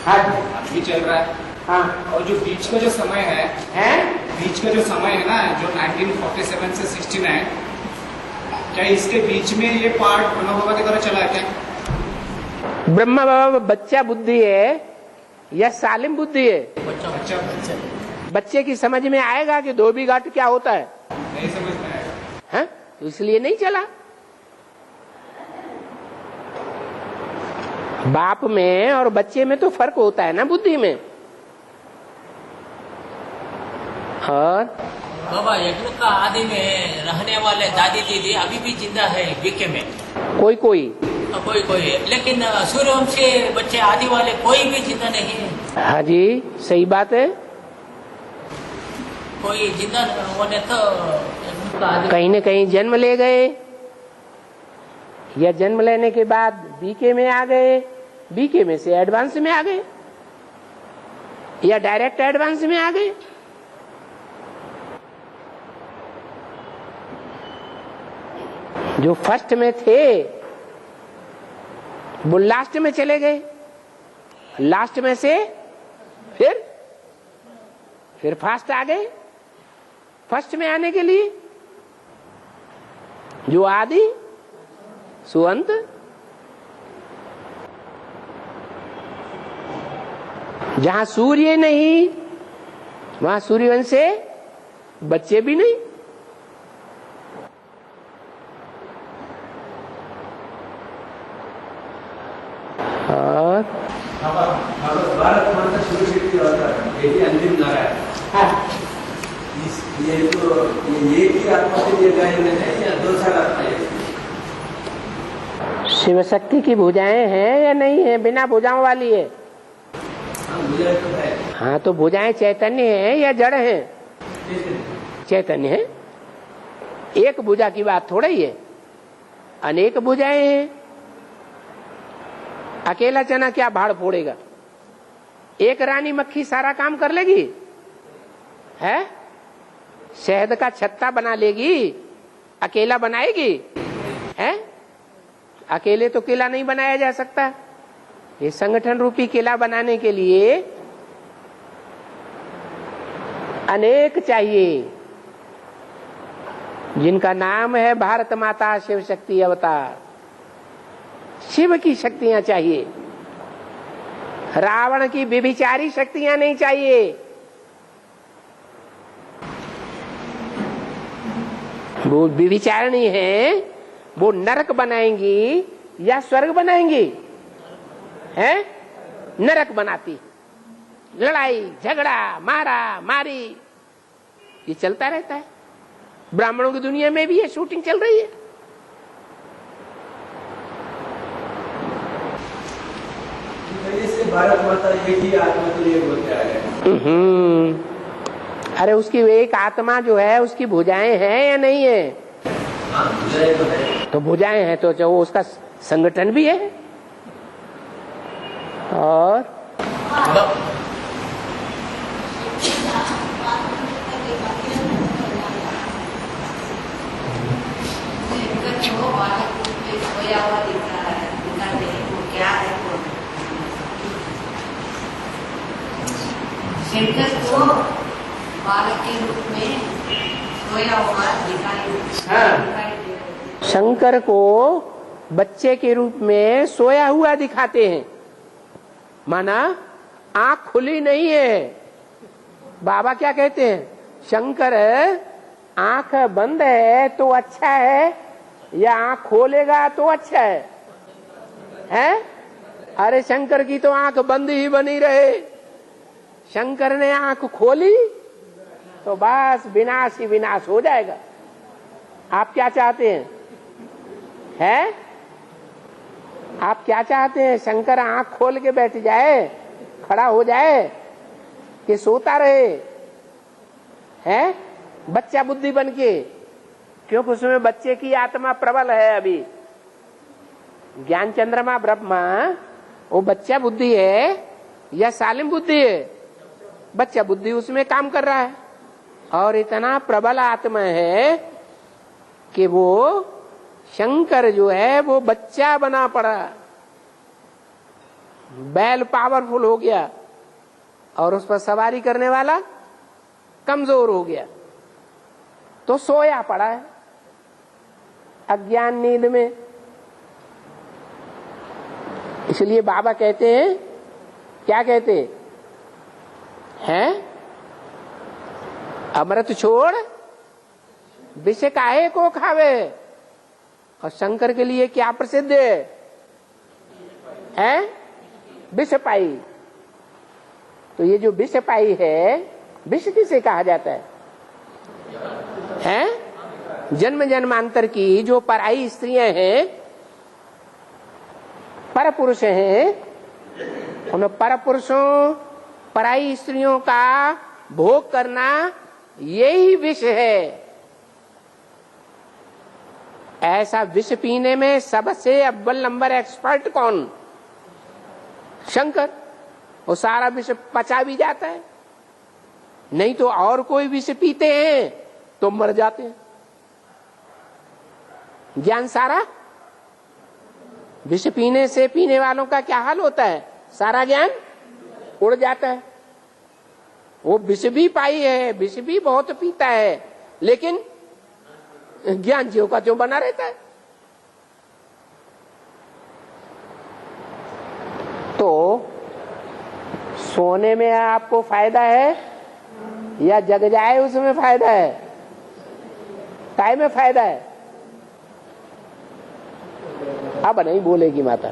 हाँ अभी चल रहा है। हाँ। और जो बीच का जो समय है बीच का जो समय है ना, जो 1947 से 69, क्या इसके बीच में ये पार्ट ब्रह्मा बाबा की तरह चला है क्या? ब्रह्मा बाबा बच्चा बुद्धि है या सालिम बुद्धि है? बच्चा बच्चे की समझ में आएगा कि धोबी घाट क्या होता है? नहीं समझ में आएगा। हाँ? तो इसलिए नहीं चला। बाप में और बच्चे में तो फर्क होता है ना बुद्धि में। और बाबा यज्ञ का आदि में रहने वाले दादी दीदी अभी भी जिंदा है बीके में? कोई कोई कोई लेकिन सूर्यवंशी बच्चे आदि वाले कोई भी जिंदा नहीं है। हाँ जी, सही बात है। कोई जिंदा होने तो कहीं न कहीं जन्म ले गए, या जन्म लेने के बाद बीके में आ गए, बीके में से एडवांस में आ गए, या डायरेक्ट एडवांस में आ गए। जो फर्स्ट में थे वो लास्ट में चले गए, लास्ट में से फिर फास्ट आ गए फर्स्ट में आने के लिए। जो आदि सुअंत, जहां सूर्य नहीं वहां सूर्यवंश से बच्चे भी नहीं। और भारत माता शिव शक्ति होता है, यही अंतिम नारायण। ये तो ये एक ही आत्मा से ये गाय में है या दो चार आत्मा है? शिव शक्ति की भुजाएं हैं या नहीं है? बिना भुजाओं वाली है। भुजाएं तो है। हाँ, तो भुजाएं चैतन्य है या जड़ है? चैतन्य है। एक भुजा की बात थोड़ा ही है, अनेक भुजाएं हैं। अकेला चना क्या भाड़ फोड़ेगा? एक रानी मक्खी सारा काम कर लेगी? है? शहद का छत्ता बना लेगी, अकेला बनाएगी? है? अकेले तो किला नहीं बनाया जा सकता। ये संगठन रूपी किला बनाने के लिए अनेक चाहिए, जिनका नाम है भारत माता शिव शक्ति अवतार। शिव की शक्तियां चाहिए, रावण की व्यभिचारी शक्तियां नहीं चाहिए। वो व्यभिचारिणी है, वो नरक बनाएंगी या स्वर्ग बनाएंगी? है? नरक बनाती, लड़ाई झगड़ा मारा मारी ये चलता रहता है। ब्राह्मणों की दुनिया में भी ये शूटिंग चल रही है। भारत माता एक ही आत्मा के लिए बोलते आ रहे। अरे उसकी एक आत्मा जो है उसकी भुजाएं हैं या नहीं है? हाँ, भुजाएं तो है। तो भुजाएं हैं तो जो उसका संगठन भी है। और शंकर को बालक के रूप में सोया हुआ दिखाई शंकर को बच्चे के रूप में सोया हुआ दिखाते हैं। माना आंख खुली नहीं है। बाबा क्या कहते हैं? शंकर आंख बंद है तो अच्छा है या आंख खोलेगा तो अच्छा है? हैं? अरे शंकर की तो आंख बंद ही बनी रहे। शंकर ने आंख खोली तो बस विनाश ही विनाश हो जाएगा। आप क्या चाहते हैं? हैं? आप क्या चाहते हैं? शंकर आंख खोल के बैठ जाए, खड़ा हो जाए, कि सोता रहे? है? बच्चा बुद्धि बन के? क्योंकि उसमें बच्चे की आत्मा प्रबल है। अभी ज्ञान चंद्रमा ब्रह्मा वो बच्चा बुद्धि है या सालिम बुद्धि है? बच्चा बुद्धि उसमें काम कर रहा है और इतना प्रबल आत्मा है कि वो शंकर जो है वो बच्चा बना पड़ा। बैल पावरफुल हो गया और उस पर सवारी करने वाला कमजोर हो गया, तो सोया पड़ा है अज्ञान नींद में। इसलिए बाबा कहते हैं, क्या कहते हैं, अमृत छोड़ विष काहे को खावे। और शंकर के लिए क्या प्रसिद्ध है? विष पाई। तो ये जो विष पाई है, विष किसे कहा जाता है? जन्म जन्मांतर की जो पराई स्त्रियां हैं, पर पुरुष हैं, उन पर पुरुषों पराई स्त्रियों का भोग करना यही विष है। ऐसा विष पीने में सबसे अव्वल नंबर एक्सपर्ट कौन? शंकर। वो सारा विष पचा भी जाता है, नहीं तो और कोई विष पीते हैं तो मर जाते हैं। ज्ञान सारा विष पीने से पीने वालों का क्या हाल होता है? सारा ज्ञान उड़ जाता है। वो विष भी पाई है, विष भी बहुत पीता है, लेकिन ज्ञान ज्यों का त्यों बना रहता है। तो सोने में आपको फायदा है या जग जाए उसमें फायदा है? काय में फायदा है? अब नहीं बोलेगी माता।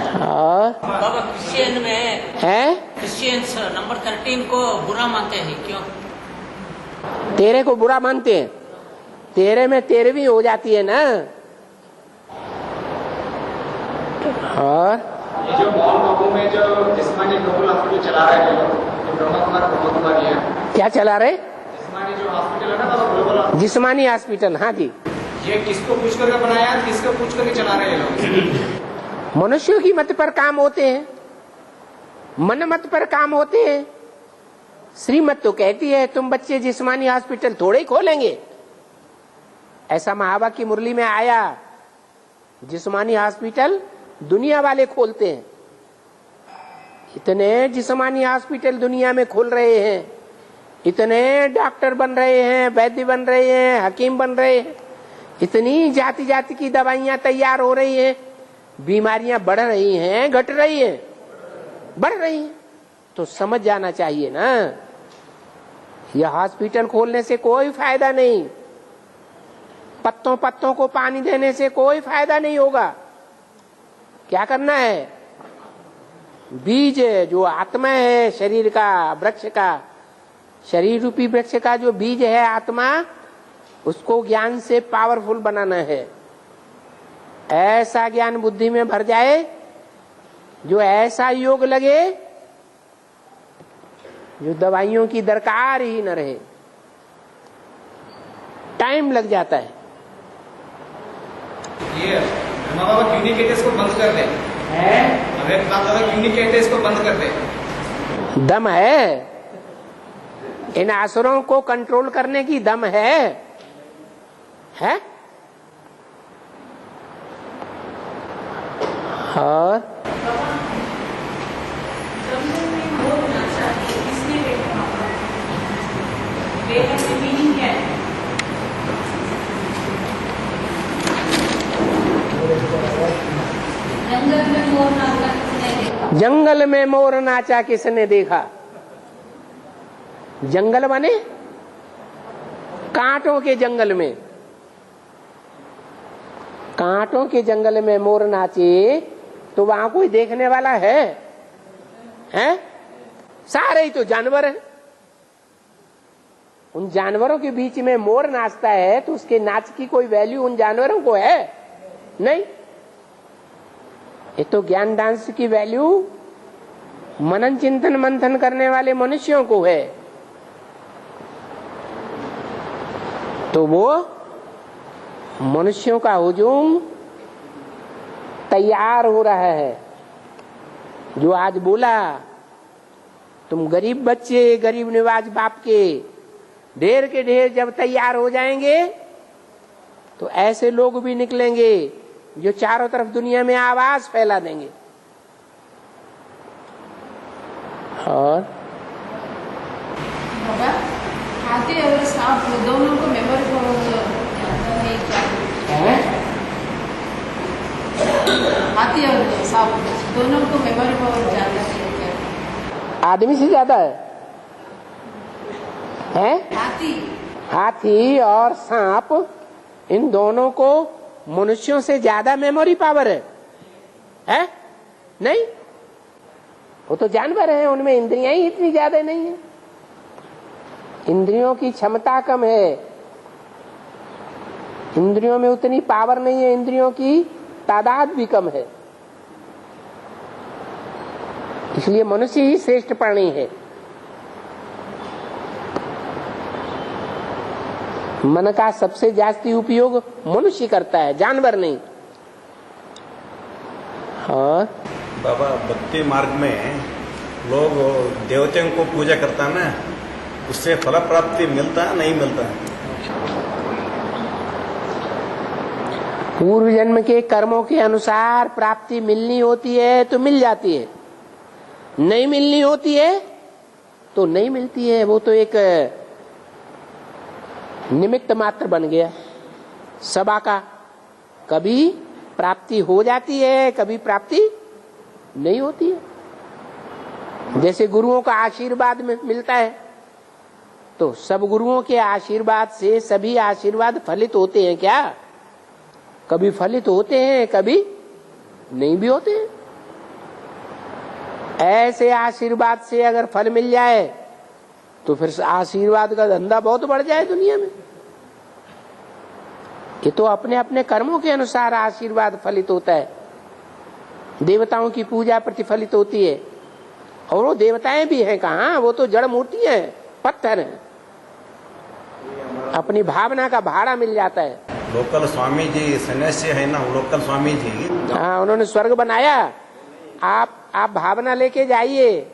बाबा क्रिश्चियन में है, क्रिश्चियंस नंबर 13 को बुरा मानते हैं, क्यों? तेरे को बुरा मानते हैं, तेरे में 13वीं हो जाती है ना। और ये जो मॉल बाबू में जो जिस्मानी ग्लोबल हॉस्पिटल चला रहे हैं, ब्रह्मा कुमार क्या चला रहे? जिस्मानी जो हॉस्पिटल है ना, तो ग्लोबल जिस्मानी हॉस्पिटल। हाँ जी। ये किसको पूछ करके बनाया, किसको पूछ करके चला रहे हैं लोग? मनुष्यों की मत पर काम होते हैं, मन मत पर काम होते हैं। श्रीमत तो कहती है तुम बच्चे जिस्मानी हॉस्पिटल थोड़े ही खोलेंगे। ऐसा महाबा की मुरली में आया, जिस्मानी हॉस्पिटल दुनिया वाले खोलते हैं। इतने जिस्मानी हॉस्पिटल दुनिया में खोल रहे हैं, इतने डॉक्टर बन रहे हैं, वैद्य बन रहे हैं, हकीम बन रहे हैं, इतनी जाति जाति की दवाइयां तैयार हो रही हैं, बीमारियां बढ़ रही हैं, घट रही हैं, बढ़ रही हैं। तो समझ जाना चाहिए ना, यह हॉस्पिटल खोलने से कोई फायदा नहीं, पत्तों पत्तों को पानी देने से कोई फायदा नहीं होगा। क्या करना है? बीज जो आत्मा है शरीर का, वृक्ष का, शरीर रूपी वृक्ष का जो बीज है आत्मा, उसको ज्ञान से पावरफुल बनाना है। ऐसा ज्ञान बुद्धि में भर जाए जो ऐसा योग लगे जो दवाइयों की दरकार ही न रहे। टाइम लग जाता है। ये बाबा क्यों नहीं कहते इसको बंद कर दे? अरे बाबा क्यों नहीं कहते इसको बंद कर दे? दम है, इन असुरों को कंट्रोल करने की दम है? और जंगल में मोर नाचा किसने देखा? जंगल बने कांटों के जंगल में, कांटों के जंगल में मोर नाचे तो वहां कोई देखने वाला है? सारे ही तो जानवर हैं। उन जानवरों के बीच में मोर नाचता है तो उसके नाच की कोई वैल्यू उन जानवरों को है? नहीं। ये तो ज्ञान डांस की वैल्यू मनन चिंतन मंथन करने वाले मनुष्यों को है। तो वो मनुष्यों का हुजूम तैयार हो रहा है। जो आज बोला तुम गरीब बच्चे, गरीब निवाज बाप के ढेर के ढेर जब तैयार हो जाएंगे तो ऐसे लोग भी निकलेंगे जो चारों तरफ दुनिया में आवाज फैला देंगे। और बाबा हाथी और सांप दोनों को मेमोरी ज्यादा है क्या? हाथी और सांप दोनों को मेमोरी पावर ज्यादा है क्या? आदमी से ज्यादा है? हाथी और सांप, इन दोनों को मनुष्यों से ज्यादा मेमोरी पावर है? नहीं, वो तो जानवर हैं, उनमें इंद्रियां ही इतनी ज्यादा नहीं है। इंद्रियों की क्षमता कम है, इंद्रियों में उतनी पावर नहीं है, इंद्रियों की तादाद भी कम है। इसलिए मनुष्य ही श्रेष्ठ प्राणी है। मन का सबसे जास्ती उपयोग मनुष्य करता है, जानवर नहीं। और बाबा भक्ति मार्ग में लोग देवताओं को पूजा करता है ना, उससे फल प्राप्ति मिलता है नहीं मिलता है? पूर्व जन्म के कर्मों के अनुसार प्राप्ति मिलनी होती है तो मिल जाती है, नहीं मिलनी होती है तो नहीं मिलती है। वो तो एक निमित्त मात्र बन गया सभा का। कभी प्राप्ति हो जाती है, कभी प्राप्ति नहीं होती है। जैसे गुरुओं का आशीर्वाद मिलता है, तो सब गुरुओं के आशीर्वाद से सभी आशीर्वाद फलित होते हैं क्या? कभी फलित होते हैं, कभी नहीं भी होते हैं। ऐसे आशीर्वाद से अगर फल मिल जाए तो फिर आशीर्वाद का धंधा बहुत बढ़ जाए दुनिया में। ये तो अपने अपने कर्मों के अनुसार आशीर्वाद फलित होता है। देवताओं की पूजा प्रतिफलित होती है, और वो देवताएं भी हैं कहाँ, वो तो जड़ मूर्ति है, पत्थर है। अपनी भावना का भाड़ा मिल जाता है। लोकल स्वामी जी सन्यासी है ना, लोकल स्वामी जी, हाँ, उन्होंने स्वर्ग बनाया। आप भावना लेके जाइए,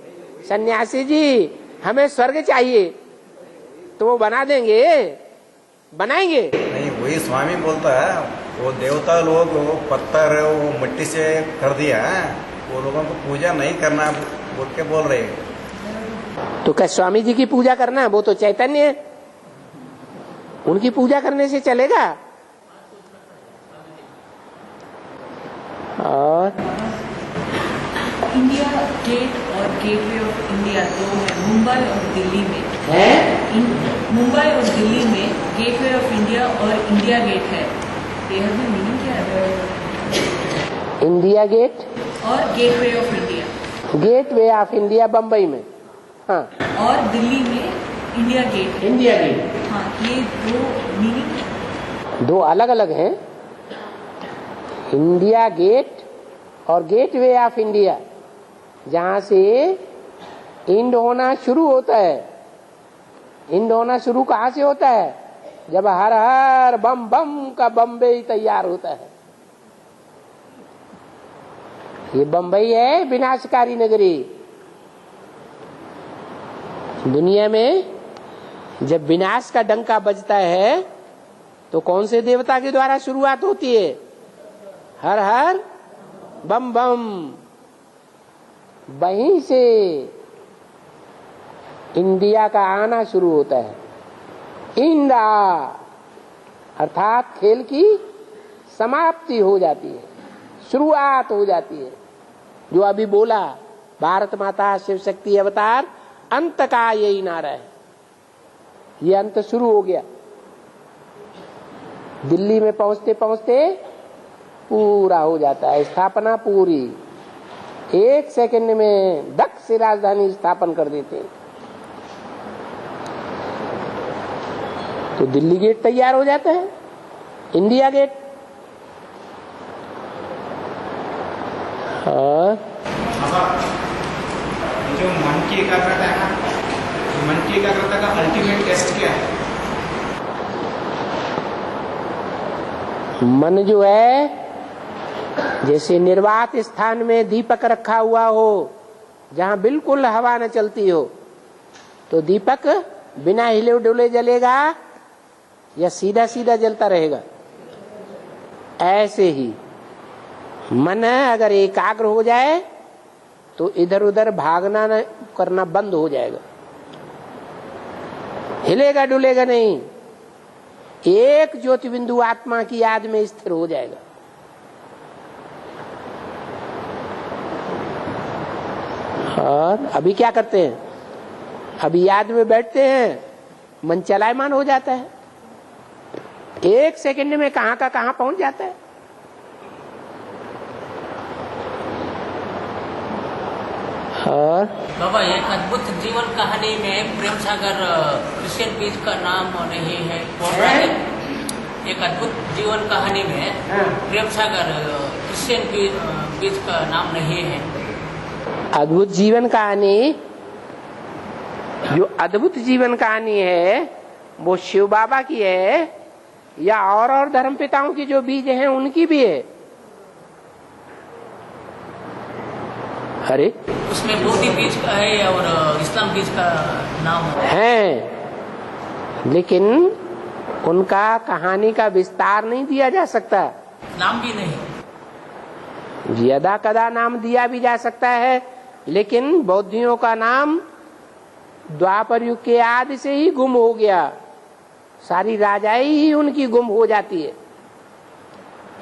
सन्यासी जी हमें स्वर्ग चाहिए, तो वो बना देंगे, बनाएंगे नहीं। वही स्वामी बोलता है, वो देवता लोग वो पत्थर वो मिट्टी से कर दिया, वो लोगों को पूजा नहीं करना बोल के बोल रहे। तो क्या स्वामी जी की पूजा करना? वो तो चैतन्य है, उनकी पूजा करने से चलेगा? और इंडिया गेट और गेटवे ऑफ इंडिया दो है मुंबई और दिल्ली में है। मुंबई और दिल्ली में गेटवे ऑफ इंडिया और इंडिया गेट है। मीनिंग क्या है? इंडिया गेट और gateway of India. Gateway of India Bombay में, हाँ, और दिल्ली में इंडिया गेट। इंडिया गेट, हाँ, ये दो मीनिंग दो अलग अलग हैं। इंडिया गेट और गेटवे ऑफ इंडिया, जहां से इंड होना शुरू होता है। इंड होना शुरू कहां से होता है? जब हर हर बम बम का बम्बई तैयार होता है। ये बम्बई है विनाशकारी नगरी। दुनिया में जब विनाश का डंका बजता है तो कौन से देवता के द्वारा शुरुआत होती है? हर हर बम बम। वहीं से इंडिया का आना शुरू होता है। इंडा अर्थात खेल की समाप्ति हो जाती है, शुरुआत हो जाती है। जो अभी बोला, भारत माता शिव शक्ति अवतार, अंत का यही नारा है। ये अंत शुरू हो गया। दिल्ली में पहुंचते पहुंचते पूरा हो जाता है, स्थापना पूरी। 1 सेकंड में दक्ष से राजधानी स्थापन कर देते हैं। तो दिल्ली गेट तैयार हो जाता है, इंडिया गेट। और जो मन की एकाग्रता है ना, मन की एकाग्रता का अल्टीमेट टेस्ट क्या है? मन जो है, जैसे निर्वात स्थान में दीपक रखा हुआ हो, जहां बिल्कुल हवा न चलती हो, तो दीपक बिना हिले डुले जलेगा या सीधा सीधा जलता रहेगा? ऐसे ही मन अगर एकाग्र हो जाए तो इधर उधर भागना न करना बंद हो जाएगा, हिलेगा डुलेगा नहीं, एक ज्योति बिंदु आत्मा की याद में स्थिर हो जाएगा। और अभी क्या करते हैं, अभी याद में बैठते हैं, मन चलायमान हो जाता है, एक सेकंड में कहां का कहां पहुंच जाता है। और बाबा एक अद्भुत जीवन कहानी में प्रेम सागर क्रिश्चियन बीज का नाम नहीं है, एक अद्भुत जीवन कहानी में प्रेम सागर क्रिश्चियन बीज का नाम नहीं है। अद्भुत जीवन कहानी, जो अद्भुत जीवन कहानी है वो शिव बाबा की है या और धर्म पिताओं की जो बीज हैं उनकी भी है? अरे उसमें बौद्ध बीज का है और इस्लाम बीज का नाम है, लेकिन उनका कहानी का विस्तार नहीं दिया जा सकता, नाम भी नहीं। यदा कदा नाम दिया भी जा सकता है, लेकिन बौद्धियों का नाम द्वापर युग के आदि से ही गुम हो गया, सारी राजाई ही उनकी गुम हो जाती है,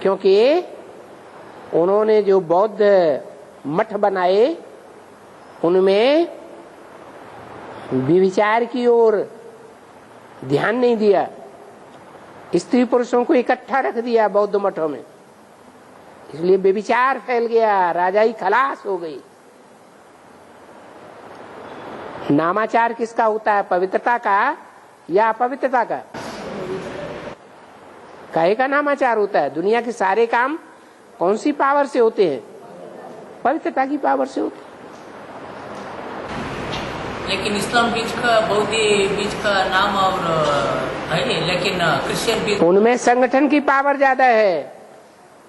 क्योंकि उन्होंने जो बौद्ध मठ बनाए उनमें विचार की ओर ध्यान नहीं दिया, स्त्री पुरुषों को इकट्ठा रख दिया बौद्ध मठों में, इसलिए व्यभिचार फैल गया, राजाई खलास हो गई। नामाचार किसका होता है, पवित्रता का या अपवित्रता का? काहे का नामाचार होता है? दुनिया के सारे काम कौन सी पावर से होते हैं? पवित्रता की पावर से होते हैं। लेकिन इस्लाम बीज का बौद्ध बीज का नाम और है, लेकिन क्रिश्चियन बीज उनमें संगठन की पावर ज्यादा है।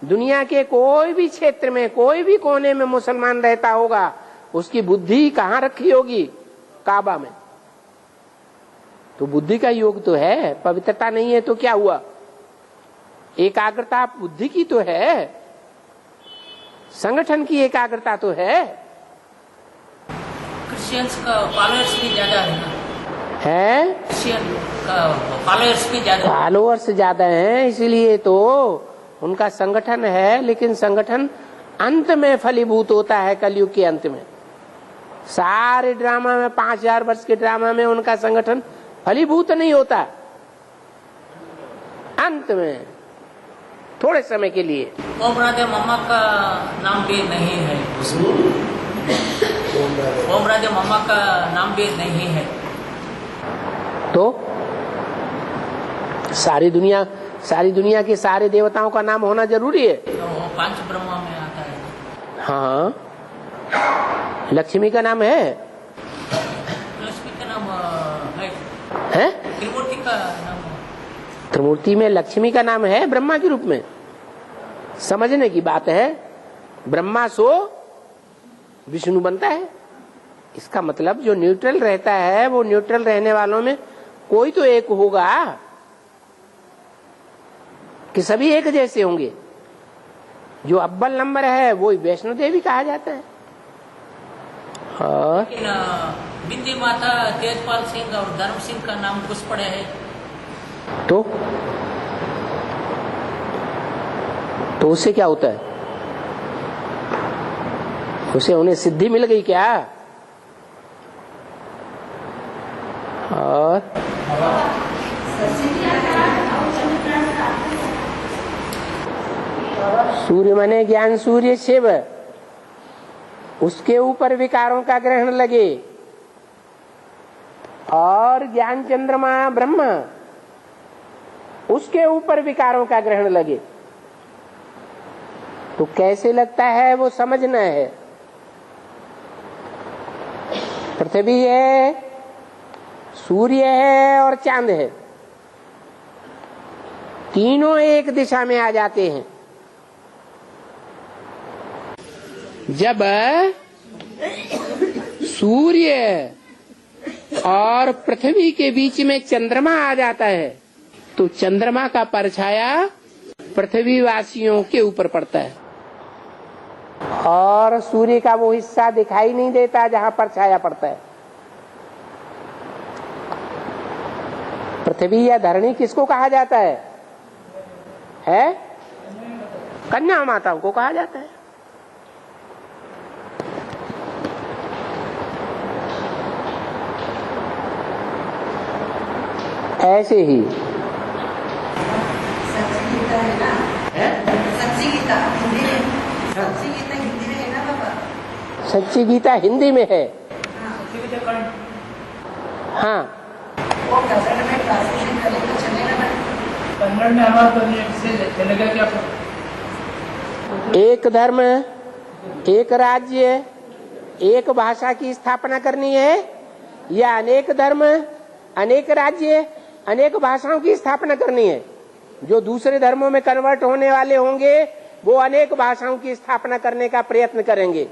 दुनिया के कोई भी क्षेत्र में, कोई भी कोने में मुसलमान रहता होगा, उसकी बुद्धि कहाँ रखी होगी? काबा में। तो बुद्धि का योग तो है, पवित्रता नहीं है तो क्या हुआ? एकाग्रता बुद्धि की तो है, संगठन की एकाग्रता तो है। क्रिश्चियंस का फॉलोअर्स भी ज्यादा है ना? है, क्रिश्चियन का फॉलोअर्स भी ज्यादा, फॉलोअर्स ज्यादा हैं, इसीलिए तो उनका संगठन है, लेकिन संगठन अंत में फलीभूत होता है, कलयुग के अंत में। सारे ड्रामा में, 5000 वर्ष के ड्रामा में उनका संगठन फलीभूत नहीं होता, अंत में थोड़े समय के लिए। ओम राधे मामा का नाम भी नहीं है उसमें, ओम राधे मामा का नाम भी नहीं है। तो सारी दुनिया के सारे देवताओं का नाम होना जरूरी है? तो वो 5 ब्रह्मा में आता है। हाँ, लक्ष्मी का नाम है? लक्ष्मी का नाम है? त्रिमूर्ति का नाम, त्रिमूर्ति में लक्ष्मी का नाम है ब्रह्मा के रूप में। समझने की बात है, ब्रह्मा सो विष्णु बनता है। इसका मतलब जो न्यूट्रल रहता है, वो न्यूट्रल रहने वालों में कोई तो एक होगा कि सभी एक जैसे होंगे। जो अव्वल नंबर है वो वैष्णो देवी कहा जाता है। और लेकिन बिंदी माता, तेजपाल सिंह और धर्म सिंह का नाम कुछ पड़े है। तो उससे क्या होता है? उसे उन्हें सिद्धि मिल गई क्या? और सूर्य माने ज्ञान सूर्य शिव, उसके ऊपर विकारों का ग्रहण लगे, और ज्ञान चंद्रमा ब्रह्मा, उसके ऊपर विकारों का ग्रहण लगे, तो कैसे लगता है वो समझना है। पृथ्वी है, सूर्य है और चांद है, तीनों एक दिशा में आ जाते हैं। जब सूर्य और पृथ्वी के बीच में चंद्रमा आ जाता है, तो चंद्रमा का परछाया पृथ्वी वासियों के ऊपर पड़ता है। और सूर्य का वो हिस्सा दिखाई नहीं देता जहां पर छाया पड़ता है। पृथ्वी या धरणी किसको कहा जाता है? कन्या माताओं को कहा जाता है। ऐसे ही सच्ची गीता है ना? सच्ची गीता हिंदी में, सच्ची गीता हिंदी में है ना बाबा? सच्ची गीता हिंदी में है। हाँ, वो कन्नड़ में ट्रांसलेशन करें तो चलेगा ना? कन्नड़ में हमारा तो ये चलेगा क्या? एक धर्म, एक राज्य, एक भाषा की स्थापना करनी है या अनेक धर्म, अनेक राज्य, अनेक भाषाओं की स्थापना करनी है? जो दूसरे धर्मों में कन्वर्ट होने वाले होंगे वो अनेक भाषाओं की स्थापना करने का प्रयत्न करेंगे।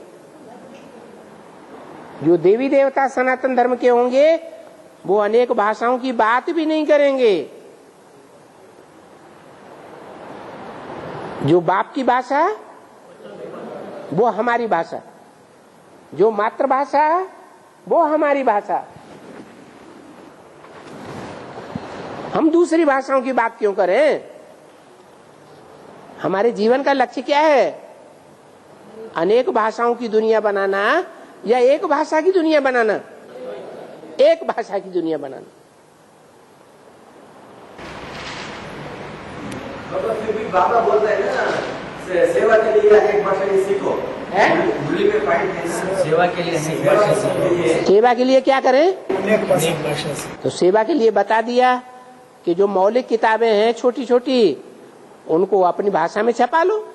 जो देवी देवता सनातन धर्म के होंगे वो अनेक भाषाओं की बात भी नहीं करेंगे। जो बाप की भाषा वो हमारी भाषा, जो मातृभाषा वो हमारी भाषा। हम दूसरी भाषाओं की बात क्यों करें? हमारे जीवन का लक्ष्य क्या है? अनेक भाषाओं की दुनिया बनाना या एक भाषा की दुनिया बनाना? एक भाषा की दुनिया बनाना। फिर भी बाबा बोलता है ना, सेवा के लिए एक भाषा ही सीखो। मूली में पॉइंट है ना, सेवा के लिए सेवा के लिए क्या करें? अनेक भाषा से। तो सेवा के लिए बता दिया कि जो मौलिक किताबें हैं छोटी छोटी उनको अपनी भाषा में छपा लो।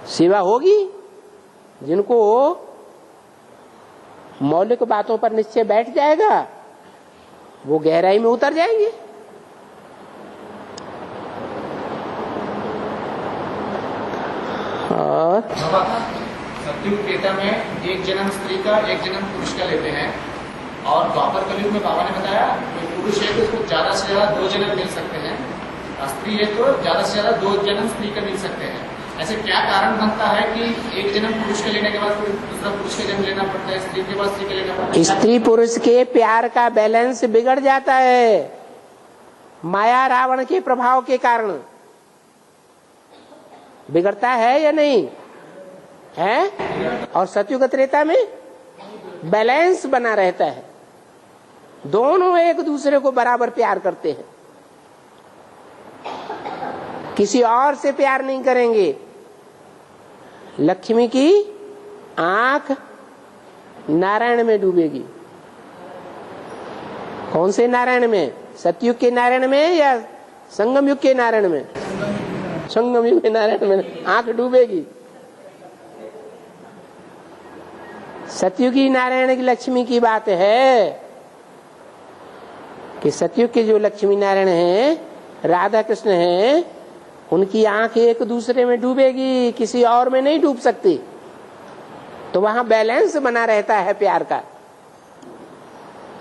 सेवा होगी। जिनको मौलिक बातों पर निश्चय बैठ जाएगा वो गहराई में उतर जाएंगे। और सतयुग त्रेता में एक जन्म स्त्री का एक जन्म पुरुष का लेते हैं और द्वापर कलयुग में बाबा ने बताया कि पुरुष है तो उसको ज्यादा से ज्यादा 2 जन्म मिल सकते हैं, स्त्री है तो ज्यादा से ज्यादा 2 जन्म स्त्री का मिल सकते हैं। ऐसे क्या कारण बनता है कि एक जन्म पुरुष के लेने के बाद फिर दूसरा पुरुष का जन्म लेना पड़ता है, स्त्री के बाद स्त्री के लेना पड़ता है? स्त्री पुरुष के प्यार का बैलेंस बिगड़ जाता है माया रावण के प्रभाव के कारण। बिगड़ता है या नहीं है? और सतयुग त्रेता में बैलेंस बना रहता है। दोनों एक दूसरे को बराबर प्यार करते हैं, किसी और से प्यार नहीं करेंगे। लक्ष्मी की आंख नारायण में डूबेगी। कौन से नारायण में? सतयुग के नारायण में या संगम युग के नारायण में? संगम युग के नारायण में आंख डूबेगी। सतयुगी नारायण की लक्ष्मी की बात है कि सतयुग के जो लक्ष्मी नारायण हैं, राधा कृष्ण हैं, उनकी आंख एक दूसरे में डूबेगी, किसी और में नहीं डूब सकती। तो वहां बैलेंस बना रहता है प्यार का,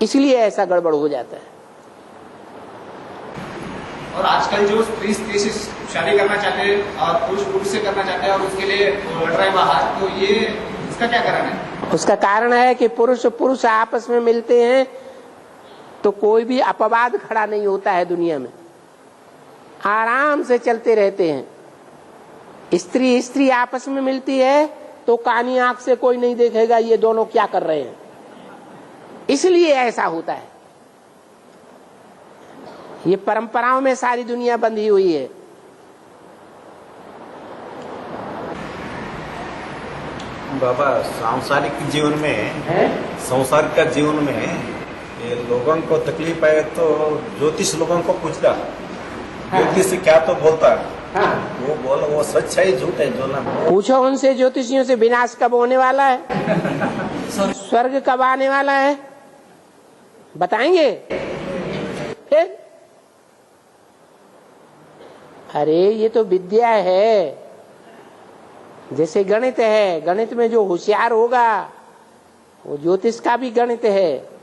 इसलिए ऐसा गड़बड़ हो जाता है। और आजकल जो स्त्री स्त्री से शादी करना चाहते हैं और पुरुष पुरुष से करना चाहते हैं और उसके लिए लड़ रहे बाहर, तो ये इसका क्या कारण है? उसका कारण है कि पुरुष पुरुष आपस में मिलते हैं तो कोई भी अपवाद खड़ा नहीं होता है दुनिया में, आराम से चलते रहते हैं। स्त्री स्त्री आपस में मिलती है तो कानी आंख से कोई नहीं देखेगा ये दोनों क्या कर रहे हैं, इसलिए ऐसा होता है। ये परंपराओं में सारी दुनिया बंधी हुई है। बाबा सांसारिक जीवन में, संसार का जीवन में ये लोगों को तकलीफ है तो ज्योतिष लोगों को पूछता, ज्योतिष से क्या तो बोलता, वो बोला वो सच है झूठ है जो ना। पूछो उनसे, ज्योतिषियों से, विनाश कब होने वाला है, स्वर्ग कब आने वाला है, बताएंगे? फिर अरे ये तो विद्या है, जैसे गणित है, गणित में जो होशियार होगा वो ज्योतिष का भी गणित है।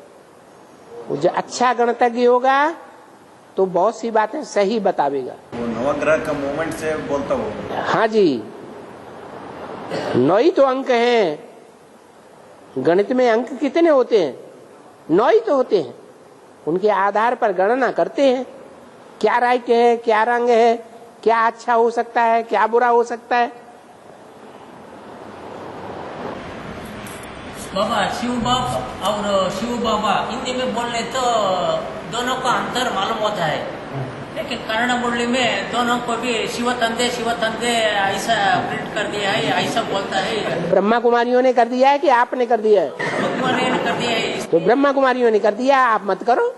वो जो अच्छा गणितज्ञ होगा तो बहुत सी बातें सही बतावेगा। वो नवग्रह का मूवमेंट से बोलता हूँ। हाँ जी, 9 ही तो अंक हैं। गणित में अंक कितने होते हैं? 9 ही तो होते हैं। उनके आधार पर गणना करते हैं, क्या राइट है, क्या रंग है, क्या अच्छा हो सकता है, क्या बुरा हो सकता है। बाबा शिव बाप और शिव बाबा हिंदी में बोलने तो दोनों का अंतर मालूम होता है, लेकिन कन्नड़ बोलने में दोनों को भी शिव तंदे ऐसा प्रिंट कर दिया है, ऐसा बोलता है। ब्रह्मा कुमारियों ने कर दिया है कि आपने कर दिया है? ने कर दिया है। तो ब्रह्मा कुमारियों ने कर दिया, आप मत करो।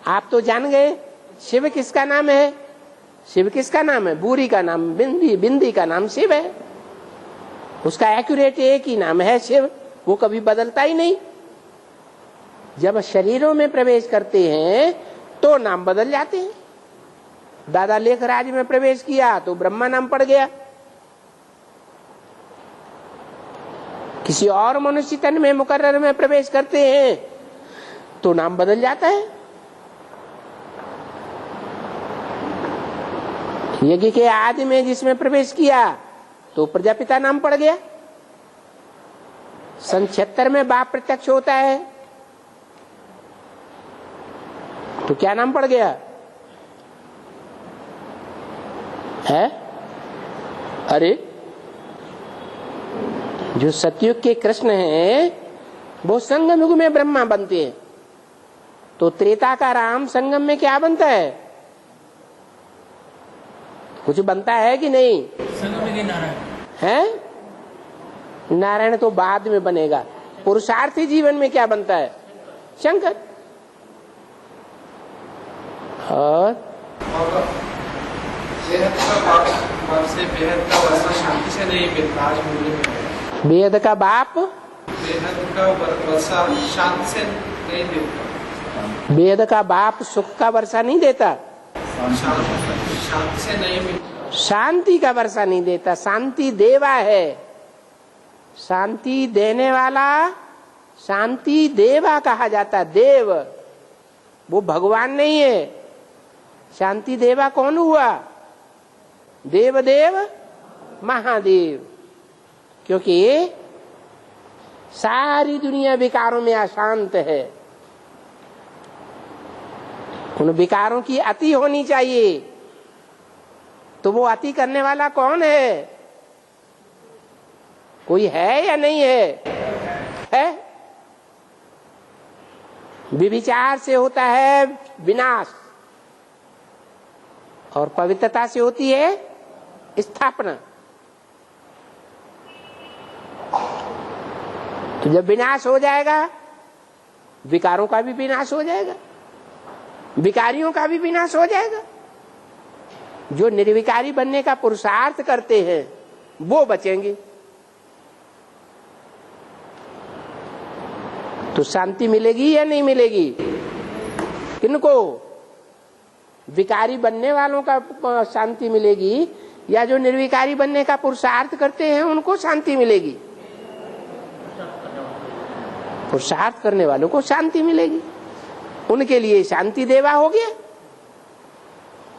आप तो जान गए शिव किसका नाम है। शिव किसका नाम है? बूरी का नाम बिंदी, बिंदी का नाम शिव है। उसका एक्यूरेट एक ही नाम है शिव, वो कभी बदलता ही नहीं। जब शरीरों में प्रवेश करते हैं तो नाम बदल जाते हैं। दादा लेखराज में प्रवेश किया तो ब्रह्मा नाम पड़ गया। किसी और मनुष्य तन में मुकर्रर में प्रवेश करते हैं तो नाम बदल जाता है। यज्ञ के आदि में जिसमें प्रवेश किया तो प्रजापिता नाम पड़ गया। सन 76 में बाप प्रत्यक्ष होता है तो क्या नाम पड़ गया है? अरे जो सतयुग के कृष्ण हैं वो संगम युग में ब्रह्मा बनते हैं, तो त्रेता का राम संगम में क्या बनता है? कुछ बनता है कि नहीं? संगम में नारायण है। नारायण तो बाद में बनेगा। पुरुषार्थी जीवन में क्या बनता है? शंकर। और बेहद का बाप से बेहद का वर्षा शांति से नहीं मिलता। आज मूल्य में बेहद का बाप बेहद का वर्षा शांति से नहीं मिलता। बेहद का बाप सुख का वर्षा नहीं देता, शांति से नहीं मिलता। शांति का वर्षा नहीं देता। शांति देवा है, शांति देने वाला शांति देवा कहा जाता। देव वो भगवान नहीं है। शांति देवा कौन हुआ? देव देव महादेव। क्योंकि सारी दुनिया विकारों में अशांत है। उन विकारों की अति होनी चाहिए, तो वो अति करने वाला कौन है? कोई है या नहीं है? विविचार से होता है विनाश और पवित्रता से होती है स्थापना। तो जब विनाश हो जाएगा, विकारों का भी विनाश हो जाएगा, विकारियों का भी विनाश हो जाएगा। जो निर्विकारी बनने का पुरुषार्थ करते हैं वो बचेंगे। तो शांति मिलेगी या नहीं मिलेगी? किनको? विकारी बनने वालों का शांति मिलेगी या जो निर्विकारी बनने का पुरुषार्थ करते हैं उनको शांति मिलेगी? पुरुषार्थ करने वालों को शांति मिलेगी। उनके लिए शांति देवा हो गया।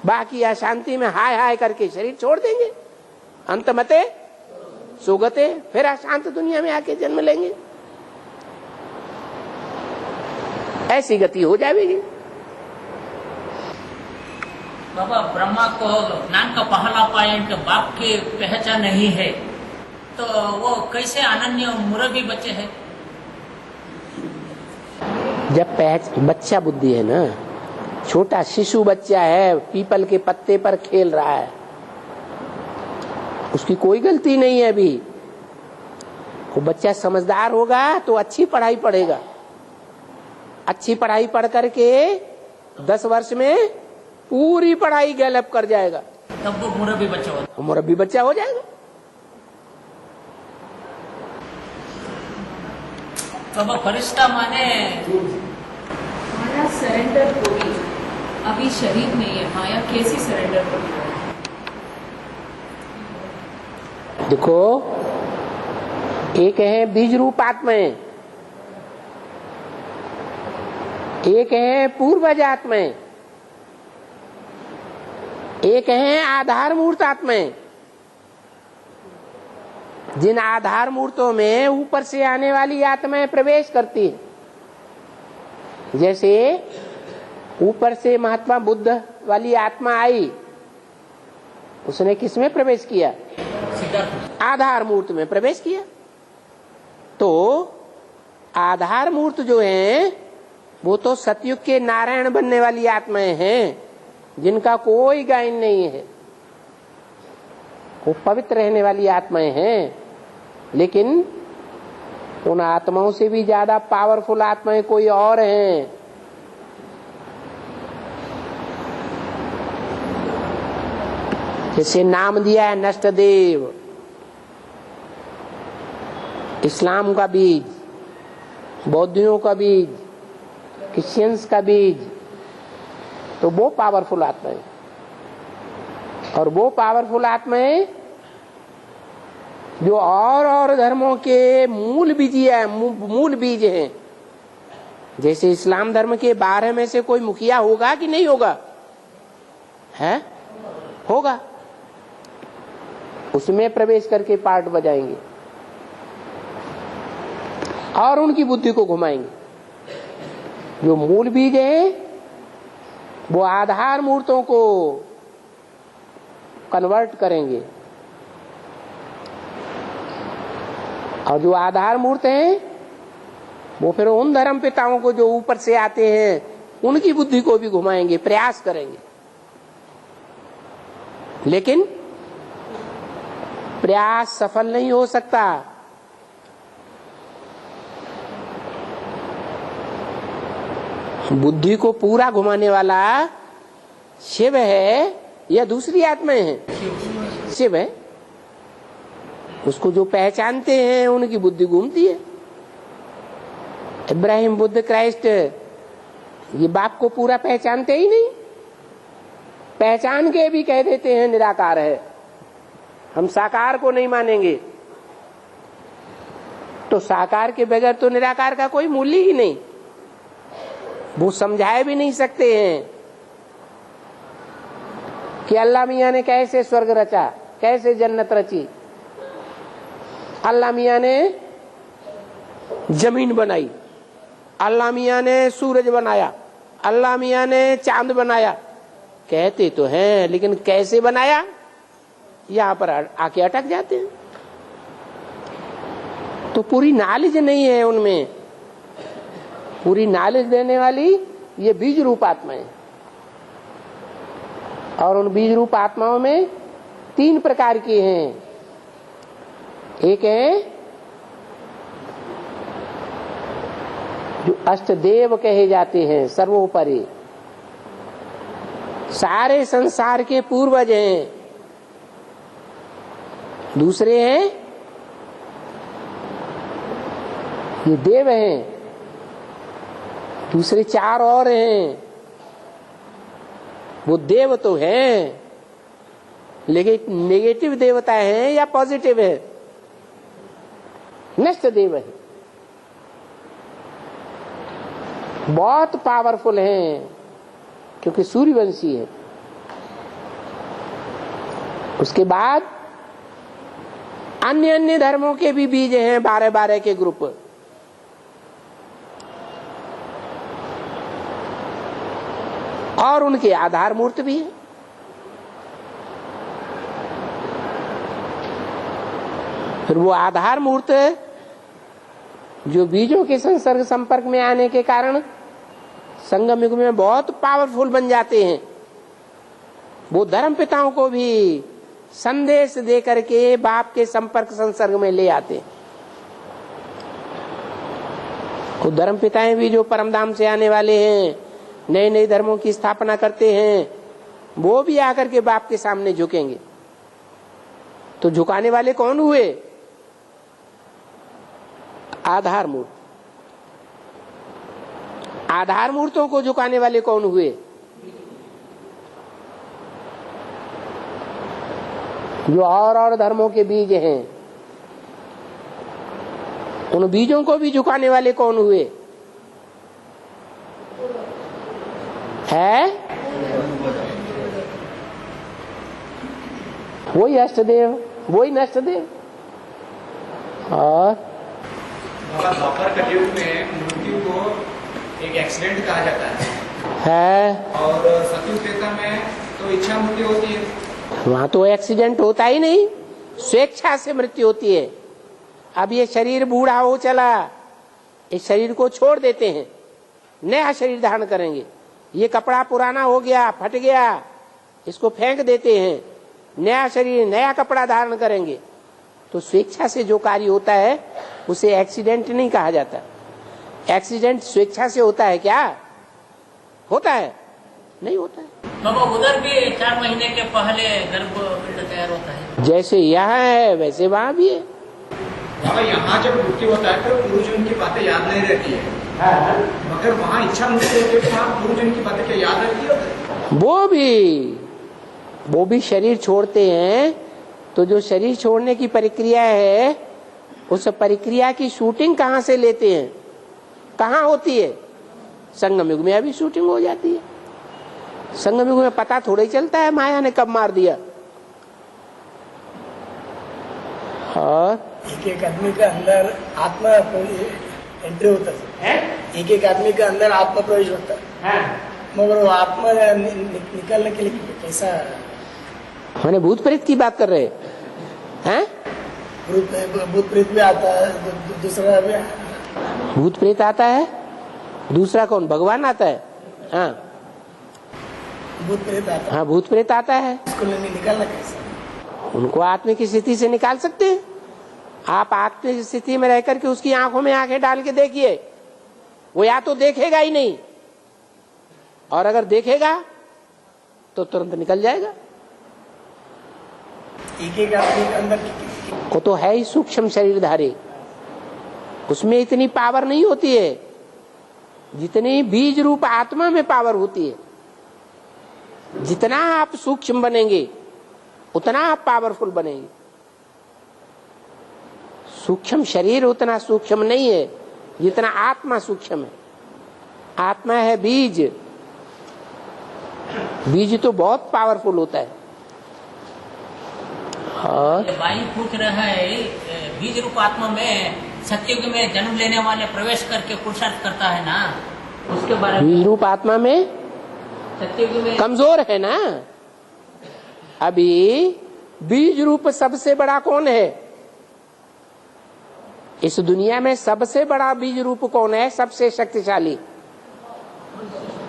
बाकी अशांति में हाय हाय करके शरीर छोड़ देंगे। अंतमते सुगते, फिर अशांत दुनिया में आके जन्म लेंगे। ऐसी गति हो जाएगी। बाबा ब्रह्मा को ज्ञान का पहला पॉइंट बाप की पहचान नहीं है, तो वो कैसे अनन्य मुरबी बच्चे हैं? जब बच्चा बुद्धि है ना, छोटा शिशु बच्चा है, पीपल के पत्ते पर खेल रहा है, उसकी कोई गलती नहीं है अभी। वो बच्चा समझदार होगा तो अच्छी पढ़ाई पढ़ेगा। अच्छी पढ़ाई पढ़ करके 10 वर्ष में पूरी पढ़ाई गैलअप कर जाएगा, तब वो मुरबी बच्चा होगा। मुरब्बी बच्चा हो जाएगा। बाबा फरिश्ता माने माया सरेंडर होगी। अभी शरीर में ये माया कैसी सरेंडर होगी? देखो, एक है बीज रूप आत्माएं, एक है पूर्वज आत्माएं, एक है आधार मूर्त आत्माएं। जिन आधार मूर्तों में ऊपर से आने वाली आत्माएं प्रवेश करती है, जैसे ऊपर से महात्मा बुद्ध वाली आत्मा आई, उसने किसमें प्रवेश किया? आधार मूर्त में प्रवेश किया। तो आधार मूर्त जो है वो तो सतयुग के नारायण बनने वाली आत्माएं हैं, जिनका कोई गायन नहीं है, वो पवित्र रहने वाली आत्माएं हैं। लेकिन उन आत्माओं से भी ज्यादा पावरफुल आत्माएं कोई और हैं। जैसे नाम दिया है नष्टदेव, इस्लाम का बीज, बौद्धियों का बीज, क्रिश्चियंस का बीज, तो वो पावरफुल आत्माएं। और वो पावरफुल आत्माएं जो और धर्मों के मूल बीज हैं। जैसे इस्लाम धर्म के 12 में से कोई मुखिया होगा कि नहीं होगा? है, होगा। उसमें प्रवेश करके पार्ट बजाएंगे और उनकी बुद्धि को घुमाएंगे। जो मूल बीज है वो आधार मूर्तों को कन्वर्ट करेंगे, और जो आधार मूर्त हैं वो फिर उन धर्म पिताओं को जो ऊपर से आते हैं उनकी बुद्धि को भी घुमाएंगे, प्रयास करेंगे। लेकिन प्रयास सफल नहीं हो सकता। बुद्धि को पूरा घुमाने वाला शिव है या दूसरी आत्माएं हैं? शिव है। उसको जो पहचानते हैं उनकी बुद्धि घूमती है। इब्राहिम, बुद्ध, क्राइस्ट ये बाप को पूरा पहचानते ही नहीं, पहचान के भी कह देते हैं निराकार है, हम साकार को नहीं मानेंगे। तो साकार के बगैर तो निराकार का कोई मूल्य ही नहीं, वो समझाए भी नहीं सकते हैं कि अल्लाह मियां ने कैसे स्वर्ग रचा, कैसे जन्नत रची। अल्लाह मियां ने जमीन बनाई, अल्लाह मियां ने सूरज बनाया, अल्लाह मियां ने चांद बनाया, कहते तो हैं, लेकिन कैसे बनाया यहां पर आके अटक जाते हैं। तो पूरी नॉलेज नहीं है उनमें। पूरी नॉलेज देने वाली ये बीज रूप आत्माएं, और उन बीज रूप आत्माओं में 3 प्रकार की हैं। एक है जो अष्टदेव कहे जाते हैं, सर्वोपरि सारे संसार के पूर्वज हैं। दूसरे हैं ये देव हैं, दूसरे 4 और हैं। वो देव तो हैं, लेकिन नेगेटिव देवता है या पॉजिटिव है? नष्ट देव है, बहुत पावरफुल हैं क्योंकि सूर्यवंशी है। उसके बाद अन्य धर्मों के भी बीज हैं, 12 के ग्रुप। और उनके आधार मूर्त भी है। फिर वो आधार मूर्त जो बीजों के संसर्ग संपर्क में आने के कारण संगम युग में बहुत पावरफुल बन जाते हैं, वो धर्म पिताओं को भी संदेश दे करके बाप के संपर्क संसर्ग में ले आते हैं। वो धर्म पिताएं भी जो परमधाम से आने वाले हैं, नए नए धर्मों की स्थापना करते हैं, वो भी आकर के बाप के सामने झुकेंगे। तो झुकाने वाले कौन हुए? आधार मूर्त। आधार मूर्तों को झुकाने वाले कौन हुए? जो और धर्मों के बीज हैं, उन बीजों को भी झुकाने वाले कौन हुए? है वही अष्टदेव, वही नष्टदेव। और बाबा द्वापर कलयुग में मृत्यु को एक एक्सीडेंट कहा जाता है और सतयुग त्रेता में तो इच्छा मृत्यु होती है। वहां तो एक्सीडेंट होता ही नहीं, स्वेच्छा से मृत्यु होती है। अब ये शरीर बूढ़ा हो चला, इस शरीर को छोड़ देते हैं, नया शरीर धारण करेंगे। ये कपड़ा पुराना हो गया, फट गया, इसको फेंक देते हैं, नया शरीर नया कपड़ा धारण करेंगे। तो स्वेच्छा से जो कार्य होता है उसे एक्सीडेंट नहीं कहा जाता। एक्सीडेंट स्वेच्छा से होता है क्या? होता है? नहीं होता है। बाबा उधर भी 4 महीने के पहले गर्भपिंड तैयार होता है, जैसे यहाँ है वैसे वहाँ भी है। बाबा यहाँ जब मृत्यु होता है तो पूर्वजन्म की बातें याद नहीं रहती है, मगर वहाँ इच्छा मृत्यु होती है तो वहाँ पूर्वजन्म की बातें क्या याद रहती है? वो भी शरीर छोड़ते हैं। तो जो शरीर छोड़ने की प्रक्रिया है, उस प्रक्रिया की शूटिंग कहाँ से लेते हैं, कहाँ होती है? संगम युग में अभी शूटिंग हो जाती है। संगम युग में पता थोड़ा ही चलता है माया ने कब मार दिया। और एक आदमी का अंदर आत्मा एंट्री होता है, एक आदमी का अंदर आत्मा प्रवेश होता है, मगर वो आत्मा निकलने के लिए कैसा? मैंने भूत प्रेत की बात कर रहे हैं? भूत प्रेत भी आता है, दूसरा भी भूत प्रेत आता है, दूसरा कौन? भगवान आता है। हाँ, भूत प्रेत आता है। हाँ, भूत प्रेत आता है। इसको निकालना कैसे? उनको आत्मा की स्थिति से निकाल सकते हैं। आप आत्मा की स्थिति में रह करके उसकी आंखों में आंखें डाल के देखिए, वो या तो देखेगा ही नहीं, और अगर देखेगा तो तुरंत निकल जाएगा। एक आदमी के अंदर वो तो है ही सूक्ष्म शरीरधारी, उसमें इतनी पावर नहीं होती है जितनी बीज रूप आत्मा में पावर होती है। जितना आप सूक्ष्म बनेंगे उतना आप पावरफुल बनेंगे। सूक्ष्म शरीर उतना सूक्ष्म नहीं है जितना आत्मा सूक्ष्म है। आत्मा है बीज, बीज तो बहुत पावरफुल होता है। और भाई पूछ रहा है, बीज रूप आत्मा में सतयुग में जन्म लेने वाले प्रवेश करके पुरुषार्थ करता है ना, उसके बारे में। बीज रूप आत्मा में सतयुग में कमजोर है ना। अभी बीज रूप सबसे बड़ा कौन है इस दुनिया में? सबसे बड़ा बीज रूप कौन है? सबसे शक्तिशाली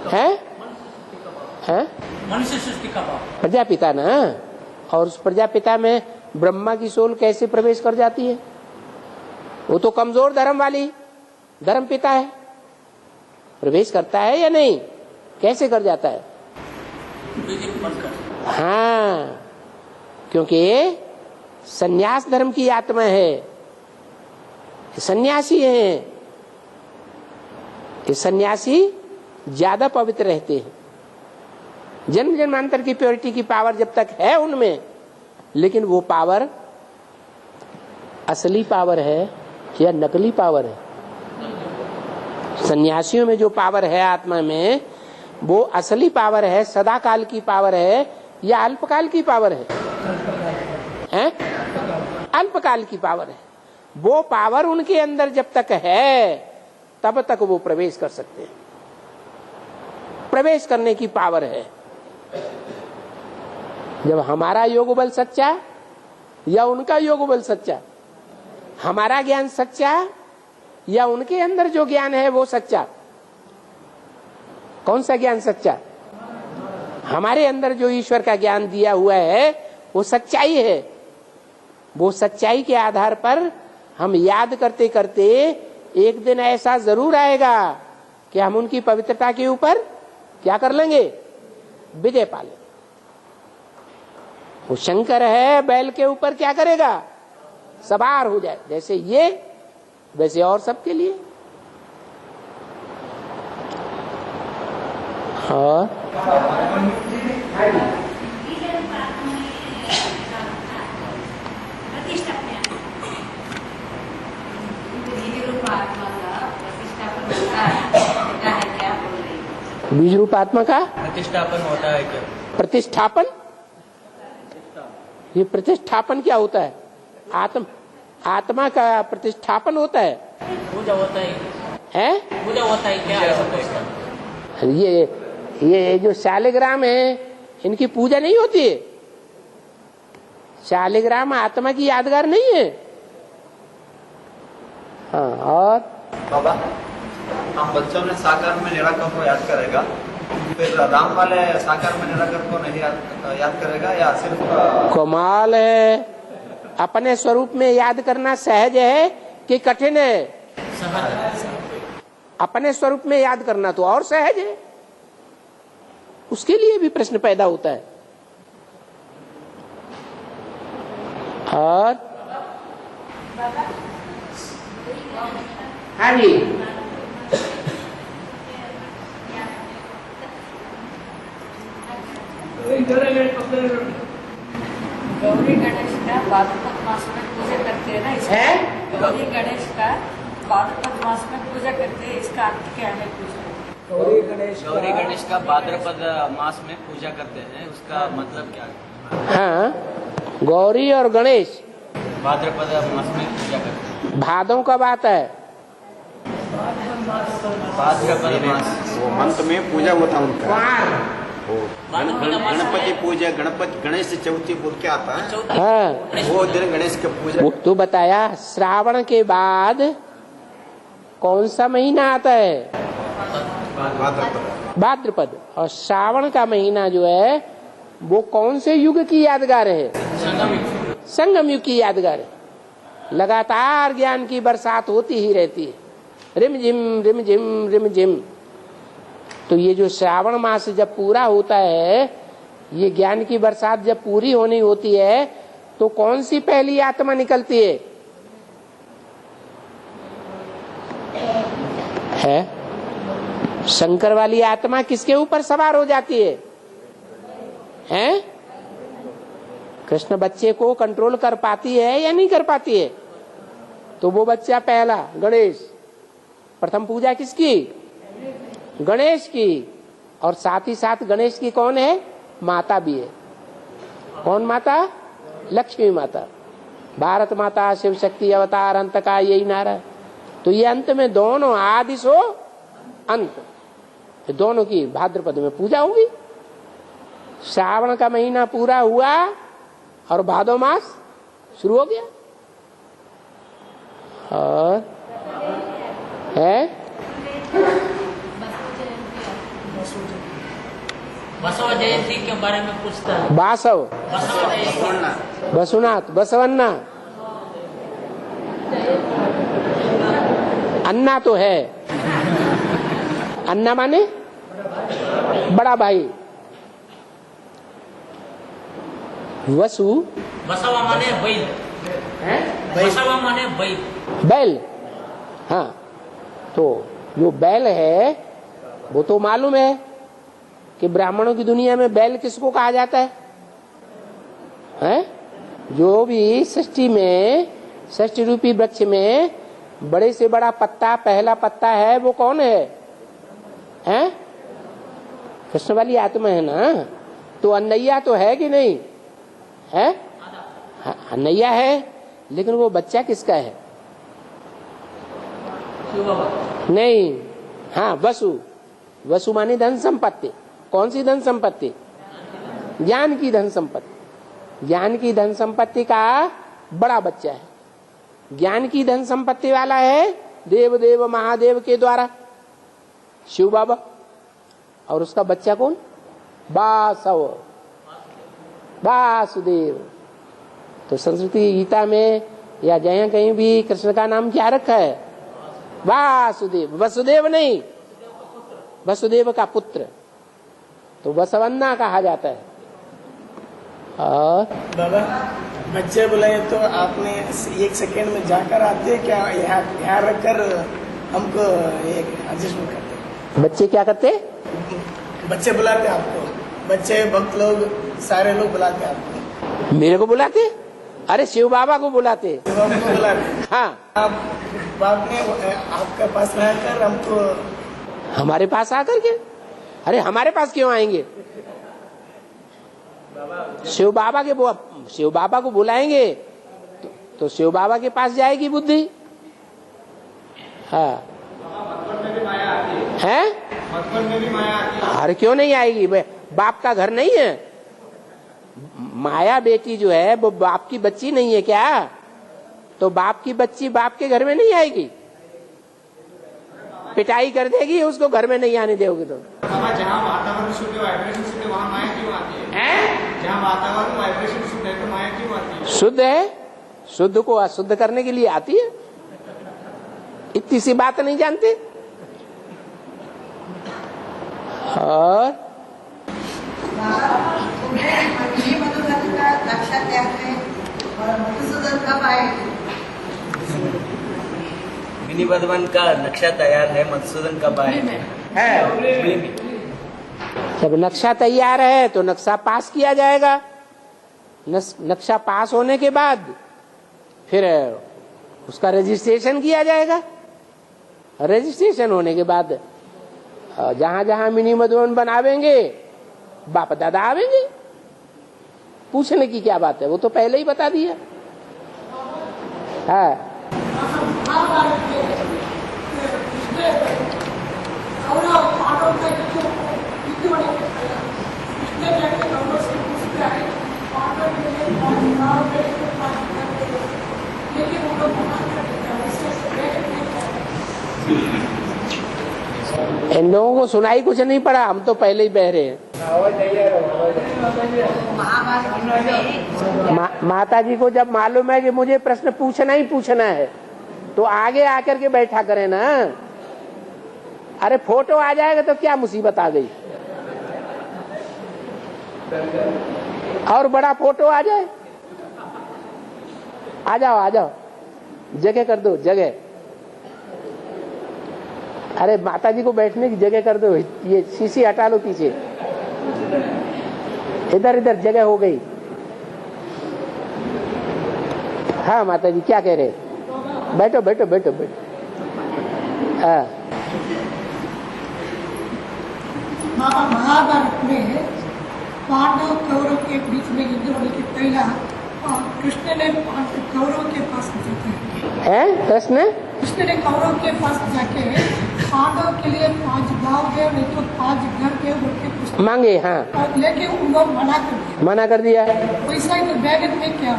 है मनुष्य सृष्टि का भाव, प्रजापिता ना। और उस प्रजापिता में ब्रह्मा की सोल कैसे प्रवेश कर जाती है? वो तो कमजोर धर्म वाली धर्म पिता है, प्रवेश करता है या नहीं? कैसे कर जाता है? हाँ, क्योंकि सन्यास धर्म की आत्मा है, सन्यासी है। ये सन्यासी ज्यादा पवित्र रहते हैं। जन्म जन्मांतर की प्योरिटी की पावर जब तक है उनमें, लेकिन वो पावर असली पावर है या नकली पावर है? सन्यासियों में जो पावर है आत्मा में, वो असली पावर है, सदाकाल की पावर है या अल्पकाल की पावर है? अल्पकाल की पावर है। वो पावर उनके अंदर जब तक है तब तक वो प्रवेश कर सकते हैं। प्रवेश करने की पावर है। जब हमारा योग बल सच्चा या उनका योग बल सच्चा, हमारा ज्ञान सच्चा या उनके अंदर जो ज्ञान है वो सच्चा? कौन सा ज्ञान सच्चा? हमारे अंदर जो ईश्वर का ज्ञान दिया हुआ है वो सच्चाई है। वो सच्चाई के आधार पर हम याद करते करते एक दिन ऐसा जरूर आएगा कि हम उनकी पवित्रता के ऊपर क्या कर लेंगे? विजय पा लेंगे। वो शंकर है, बैल के ऊपर क्या करेगा? सवार हो जाए। जैसे ये वैसे और सबके लिए। और बीज रूप आत्मा का प्रतिष्ठापन होता है क्या? प्रतिष्ठापन? ये प्रतिष्ठापन क्या होता है? आत्मा का प्रतिष्ठापन होता है। पूजा होता है पूजा होता है क्या ऐसा पूछता? ये जो शालिग्राम है इनकी पूजा नहीं होती है। शालिग्राम आत्मा की यादगार नहीं है। हाँ, और बाबा हम बच्चों ने साकार में निराकार को याद करेगा, फिर राम वाले साकार में निराकार को नहीं याद करेगा या सिर्फ? कमाल है। अपने स्वरूप में याद करना सहज है कि कठिन है? अपने स्वरूप में याद करना तो और सहज है। उसके लिए भी प्रश्न पैदा होता है। और हाँ जी, गौरी गणेश का भाद्रपद मास में पूजा करते हैं ना, इसका गौरी गणेश का भाद्रपद मास में पूजा करते हैं, इसका अर्थ क्या है? पूजा गौरी गणेश का भाद्रपद मास में पूजा करते हैं, उसका मतलब क्या है? हाँ, गौरी और गणेश भाद्रपद मास में पूजा करते हैं। भादों कब आता है? भाद्रपद मास वो मंत्र में पूजा होता उनका। गणपति पूजा, गणेश चौथी बोल के आता है। हाँ, वो दिन गणेश की पूजा। वो तो बताया। श्रावण के बाद कौन सा महीना आता है? भाद्रपद। और श्रावण का महीना जो है वो कौन से युग की यादगार है? संगम युग की यादगार है। लगातार ज्ञान की बरसात होती ही रहती है, रिम झिम रिम झिम रिम झिम। तो ये जो श्रावण मास जब पूरा होता है, ये ज्ञान की बरसात जब पूरी होनी होती है, तो कौन सी पहली आत्मा निकलती है? शंकर वाली आत्मा किसके ऊपर सवार हो जाती है? हैं? कृष्ण बच्चे को कंट्रोल कर पाती है या नहीं कर पाती है? तो वो बच्चा पहला गणेश। प्रथम पूजा किसकी? गणेश की। और साथ ही साथ गणेश की कौन है? माता भी है। कौन माता? लक्ष्मी माता। भारत माता शिव शक्ति अवतार अंत का यही नारा है। तो ये अंत में दोनों आदि सो अंत, दोनों की भाद्रपद में पूजा होगी। श्रावण का महीना पूरा हुआ और भादो मास शुरू हो गया। और है बसव जयंती के बारे में पूछता है। बासव, बसुनाथ, बसवन्ना, अन्ना तो है। अन्ना माने बड़ा भाई। वसु, बसवा माने बैल, बसवा माने बैल। बैल, हाँ। तो जो बैल है वो तो मालूम है कि ब्राह्मणों की दुनिया में बैल किसको कहा जाता है? हैं? जो भी षष्ठी में, षष्ठी रूपी वृक्ष में बड़े से बड़ा पत्ता, पहला पत्ता है, वो कौन है? हैं? कृष्ण वाली आत्मा है ना। तो अन्नैया तो है कि नहीं है? हाँ, अन्नैया है, लेकिन वो बच्चा किसका है? नहीं। हाँ, वसु। वसु माने धन संपत्ति। कौन सी धन संपत्ति? ज्ञान की धन संपत्ति। ज्ञान की धन संपत्ति का बड़ा बच्चा है। ज्ञान की धन संपत्ति वाला है देव देव महादेव के द्वारा शिव बाबा। और उसका बच्चा कौन? वासव, वासुदेव। तो संस्कृति गीता में या जहाँ कहीं भी कृष्ण का नाम क्या रखा है? वासुदेव। वसुदेव नहीं, वसुदेव का पुत्र। तो बसवन्ना कहा जाता है। और बाबा बच्चे बुलाए तो आपने 1 सेकेंड में जाकर आते क्या? यहाँ रखकर हमको एडजस्टमेंट करते? बच्चे क्या करते? बच्चे बुलाते आपको, बच्चे भक्त लोग सारे लोग बुलाते आपको। मेरे को बुलाते? अरे शिव बाबा को बुलाते। शिव बाबा को बुलाते। हाँ, आप बाप ने आपके पास रहकर हमको, हमारे पास आकर के? अरे हमारे पास क्यों आएंगे? शिव बाबा को बुलाएंगे तो शिव बाबा के पास जाएगी बुद्धि। हाँ है, अरे क्यों नहीं आएगी, बाप का घर नहीं है। माया बेटी जो है वो बाप की बच्ची नहीं है क्या? तो बाप की बच्ची बाप के घर में नहीं आएगी, पिटाई कर देगी, उसको घर में नहीं आने दोगे तो। जहाँ वातावरण शुद्ध है, वाइब्रेशन शुद्ध है, वहाँ माया क्यों आती है? जहाँ वातावरण वाइब्रेशन शुद्ध है तो माया क्यों आती है? शुद्ध है, शुद्ध को अशुद्ध करने के लिए आती है। इतनी सी बात नहीं जानते। और नक्शा क्या है और मधुसूदन कब आएगी? मिनी बदवन का नक्शा तैयार है, मधुसूदन कब आएगा? जब नक्शा तैयार है तो नक्शा पास किया जाएगा। नक्शा पास होने के बाद फिर उसका रजिस्ट्रेशन किया जाएगा। रजिस्ट्रेशन होने के बाद जहां जहां मिनी मधुबन बनावेंगे बाप दादा आवेंगे। पूछने की क्या बात है, वो तो पहले ही बता दिया है। इन लोगों को सुनाई कुछ नहीं पड़ा, हम तो पहले ही बह रहे हैं। माता जी को जब मालूम है कि मुझे प्रश्न पूछना ही पूछना है तो आगे आकर के बैठा करें ना। अरे फोटो आ जाएगा तो क्या मुसीबत आ गई, और बड़ा फोटो आ जाए। आ जाओ आ जाओ, जगह कर दो जगह। अरे माता जी को बैठने की जगह कर दो, ये शीशी हटा लो पीछे, इधर इधर जगह हो गई। हाँ माता जी क्या कह रहे, बैठो बैठो बैठो बैठो। हाँ महाभारत में पांडव कौरव के बीच में युद्ध होने के पहला कृष्ण ने कौरव के पास जाके कृष्ण ने कौरव के पास जाके पांडव के लिए 5 गांव गए, नहीं तो 5 घर के मांगे। हाँ और लेके उन लोग मना कर दिया। वैसा ही वैदिक में क्या,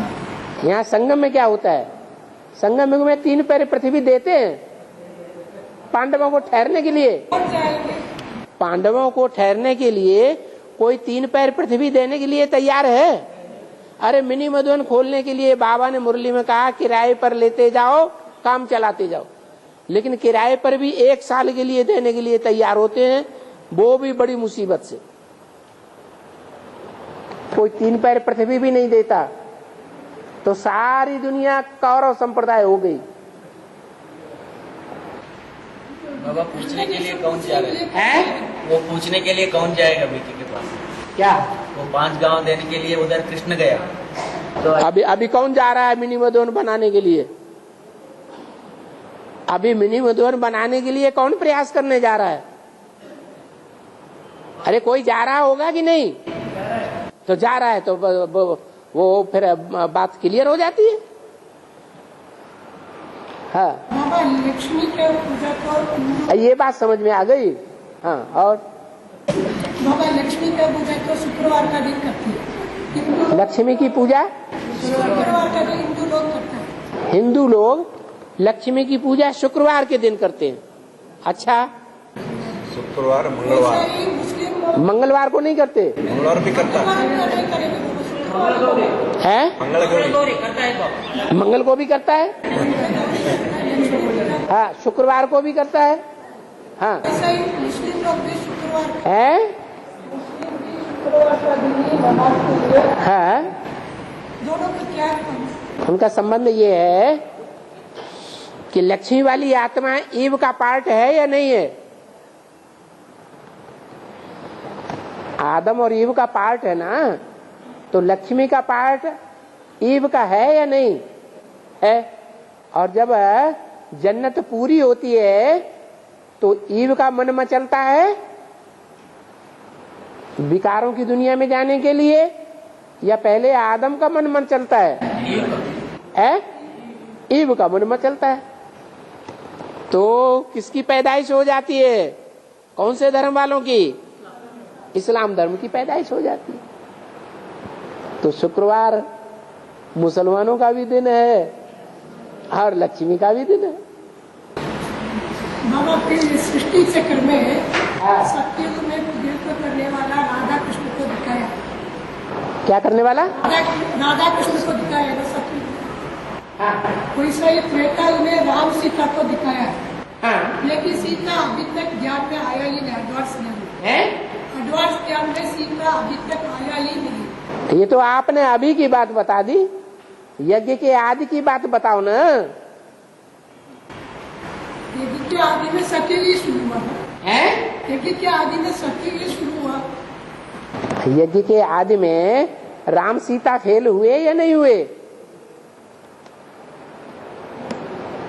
यहाँ संगम में क्या होता है, संगम में 3 पैर पृथ्वी देते हैं पांडवों को ठहरने के लिए। पांडवों को ठहरने के लिए कोई 3 पैर पृथ्वी देने के लिए तैयार है? अरे मिनी मधुबन खोलने के लिए बाबा ने मुरली में कहा किराए पर लेते जाओ, काम चलाते जाओ, लेकिन किराए पर भी 1 साल के लिए देने के लिए तैयार होते हैं, वो भी बड़ी मुसीबत से। कोई 3 पैर पृथ्वी भी नहीं देता तो सारी दुनिया कौरव संप्रदाय हो गई। बाबा पूछने के लिए कौन जाएगा? वो पूछने के लिए कौन जाएगा बेटी के पास? क्या वो 5 गांव देने के लिए उधर कृष्ण गया, तो अभी कौन जा रहा है मिनी मधुबन बनाने के लिए? अभी मिनी मधुबन बनाने के लिए कौन प्रयास करने जा रहा है? अरे कोई जा रहा होगा कि नहीं? तो जा रहा है तो वो फिर बात क्लियर हो जाती है। हाँ बाबा लक्ष्मी के पूजा को, ये बात समझ में आ गई। हाँ और बाबा लक्ष्मी का पूजा तो शुक्रवार का दिन करते हैं। लक्ष्मी की पूजा शुक्रवार का दिन हिंदू लोग करते हैं। हिंदू लोग लक्ष्मी की पूजा शुक्रवार के दिन करते हैं। अच्छा शुक्रवार मंगलवार, मंगलवार को नहीं करते? मंगलवार भी करता है, मंगल को भी करता है। हाँ शुक्रवार को भी करता है। हाँ है। हाँ उनका संबंध ये है कि लक्ष्मी वाली आत्मा ईव का पार्ट है या नहीं है? आदम और ईव का पार्ट है ना, तो लक्ष्मी का पार्ट ईव का है या नहीं है? और जब जन्नत पूरी होती है तो ईव का मन मचलता है विकारों की दुनिया में जाने के लिए, या पहले आदम का मन मचलता है? ईव का मन मचलता है। तो किसकी पैदाइश हो जाती है? कौन से धर्म वालों की? इस्लाम धर्म की पैदाइश हो जाती है। तो शुक्रवार मुसलमानों का भी दिन है और लक्ष्मी का भी दिन है। बाबा फिर सृष्टि चक्र में सत्युग में पूजन को करने वाला राधा कृष्ण को दिखाया। क्या करने वाला? राधा कृष्ण को दिखाया ना सत्युग में। वैसा ही त्रेता में राम सीता को दिखाया। लेकिन सीता अभी तक ज्ञान में आया ही नहीं, एडवांस नहीं। एडवांस ज्ञान में सीता अभी तक आया ही नहीं। ये तो आपने अभी की बात बता दी, यज्ञ के आदि की बात बताओ ना। यज्ञ के आदि में सत्युग ही शुरू हुआ है। यज्ञ के आदि में सत्युग ही शुरू हुआ। यज्ञ के आदि में राम सीता फेल हुए या नहीं हुए?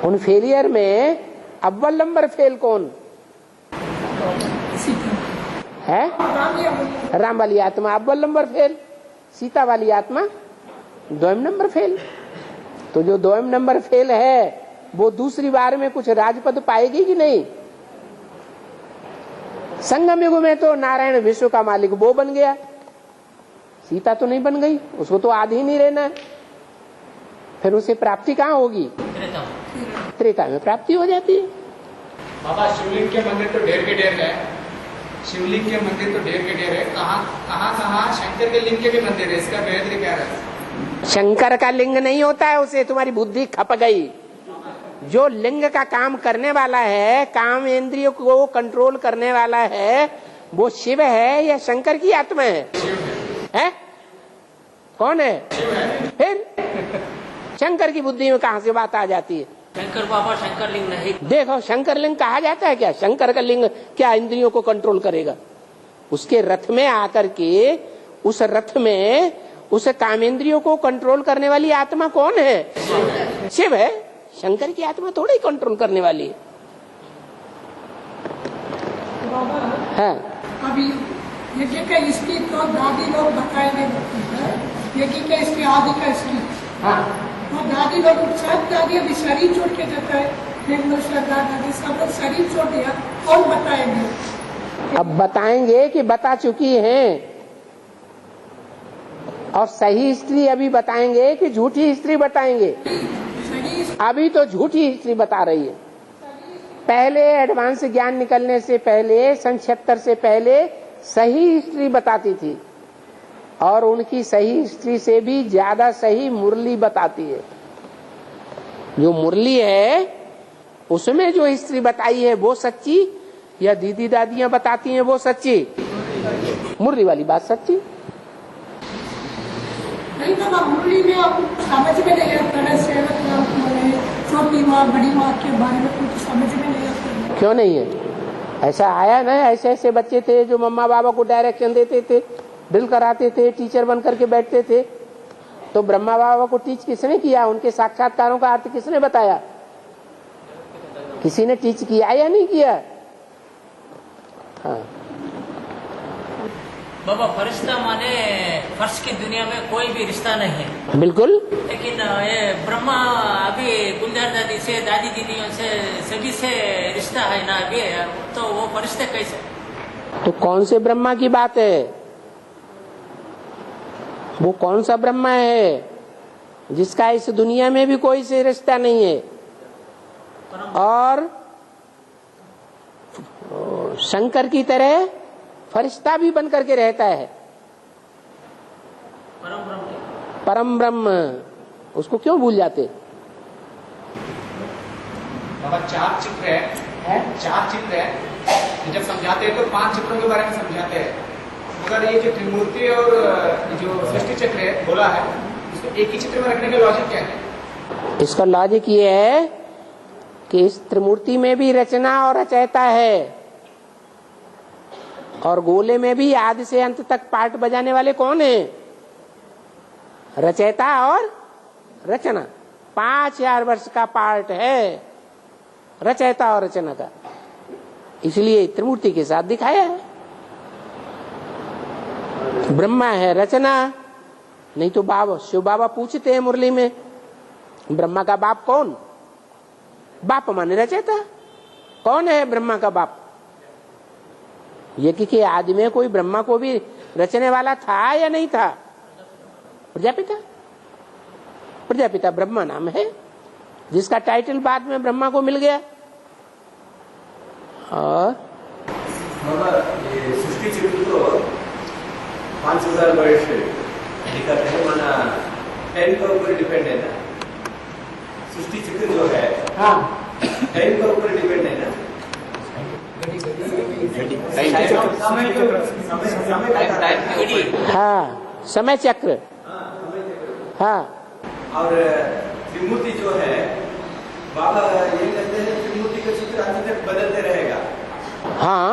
उन फेलियर में अव्वल नंबर फेल कौन है? राम वाली आत्मा अव्वल नंबर फेल, सीता वाली आत्मा द्वयम नंबर फेल। तो जो द्वयम नंबर फेल है वो दूसरी बार में कुछ राजपद पाएगी कि नहीं? संगम युग में तो नारायण विश्व का मालिक वो बन गया, सीता तो नहीं बन गई, उसको तो आधी ही नहीं रहना है। फिर उसे प्राप्ति कहाँ होगी? त्रेता में प्राप्ति हो जाती है। बाबा शिवलिंग के मंदिर तो ढेर के ढेर है, शिवलिंग के मंदिर तो ढेर के ढेर है। कहाँ शंकर के लिंग के भी मंदिर है, इसका बेहद क्या है? शंकर का लिंग नहीं होता है, उसे तुम्हारी बुद्धि खप गई। जो लिंग का काम करने वाला है, काम इंद्रियों को कंट्रोल करने वाला है, वो शिव है या शंकर की आत्मा है? है? कौन है? शिव है। फिर शंकर की बुद्धि में कहाँ से बात आ जाती है? शंकर बाबा शंकर लिंग नहीं। देखो, शंकर लिंग कहा जाता है क्या? शंकर का लिंग क्या इंद्रियों को कंट्रोल करेगा? उसके रथ में आकर के, उस रथ में उस कामेंद्रियों को कंट्रोल करने वाली आत्मा कौन है? शिव है। शंकर की आत्मा थोड़ी कंट्रोल करने वाली है। अभी यज्ञ का इसकी तो दादी लोग बताएंगे, यज्ञ का इसकी आदि का इसकी और दादी लोग सब दादी अभी शरीर छोड़ के जाता है, दादी सब लोग शरीर छोड़ दिया। कौन बताएंगे? अब बताएंगे कि बता चुकी हैं, और सही हिस्ट्री अभी बताएंगे कि झूठी हिस्ट्री बताएंगे? अभी तो झूठी हिस्ट्री बता रही है। पहले एडवांस ज्ञान निकलने से पहले, सन 76 से पहले सही हिस्ट्री बताती थी, और उनकी सही हिस्ट्री से भी ज्यादा सही मुरली बताती है। जो मुरली है उसमें जो हिस्ट्री बताई है वो सच्ची, या दीदी दादियां बताती हैं वो सच्ची? मुरली वाली बात सच्ची। नहीं तो मुरली में आप समझ में नहीं आता, छोटी माँ बड़ी माँ के बारे में कुछ समझ में नहीं आता। क्यों नहीं है? ऐसा आया ना, ऐसे ऐसे बच्चे थे जो मम्मा बाबा को डायरेक्शन देते थे, ड्रिल कराते थे, टीचर बन करके बैठते थे। तो ब्रह्मा बाबा को टीच किसने किया? उनके साक्षात्कारों का अर्थ किसने बताया? किसी ने टीच किया या नहीं किया? हाँ। बाबा फरिश्ता माने फर्श की दुनिया में कोई भी रिश्ता नहीं है। बिल्कुल। लेकिन ये ब्रह्मा अभी गुलजार दादी से, दादी दीदियों से, सभी से रिश्ता है ना अभी, तो वो फरिश्ते कैसे? तो कौन से ब्रह्मा की बात है? वो कौन सा ब्रह्मा है जिसका इस दुनिया में भी कोई से रिश्ता नहीं है, और शंकर की तरह फरिश्ता भी बन करके रहता है? परम ब्रह्म, उसको क्यों भूल जाते? बाबा चार चित्र है, चार चित्र है। जब समझाते हैं तो 5 चित्रों के बारे में समझाते हैं, मगर ये जो त्रिमूर्ति और जो सृष्टि चक्र है बोला है, इसको एक ही चित्र में रखने का लॉजिक क्या है? इसका लॉजिक ये है कि इस त्रिमूर्ति में भी रचना और रचयिता है, और गोले में भी आदि से अंत तक पार्ट बजाने वाले कौन है? रचयिता और रचना। 5000 वर्ष का पार्ट है रचयिता और रचना का, इसलिए त्रिमूर्ति के साथ दिखाया है। ब्रह्मा है रचना, नहीं तो बाबा शिव बाबा पूछते हैं मुरली में, ब्रह्मा का बाप कौन? बाप माने रचयिता। कौन है ब्रह्मा का बाप? ये कि आदि में कोई ब्रह्मा को भी रचने वाला था या नहीं था? प्रजापिता। प्रजापिता ब्रह्मा नाम है, जिसका टाइटल बाद में ब्रह्मा को मिल गया। और सृष्टि चित्र तो 5000 वर्ष दिखाते हैं, माना 10 के ऊपर डिपेंड है ना सृष्टि चित्र जो है। हाँ 10 के ऊपर डिपेंड है ना। हाँ समय चक्र। हाँ और त्रिमूर्ति जो है बाबा ये कहते हैं त्रिमूर्ति का चित्र आज तक बदलते रहेगा। हाँ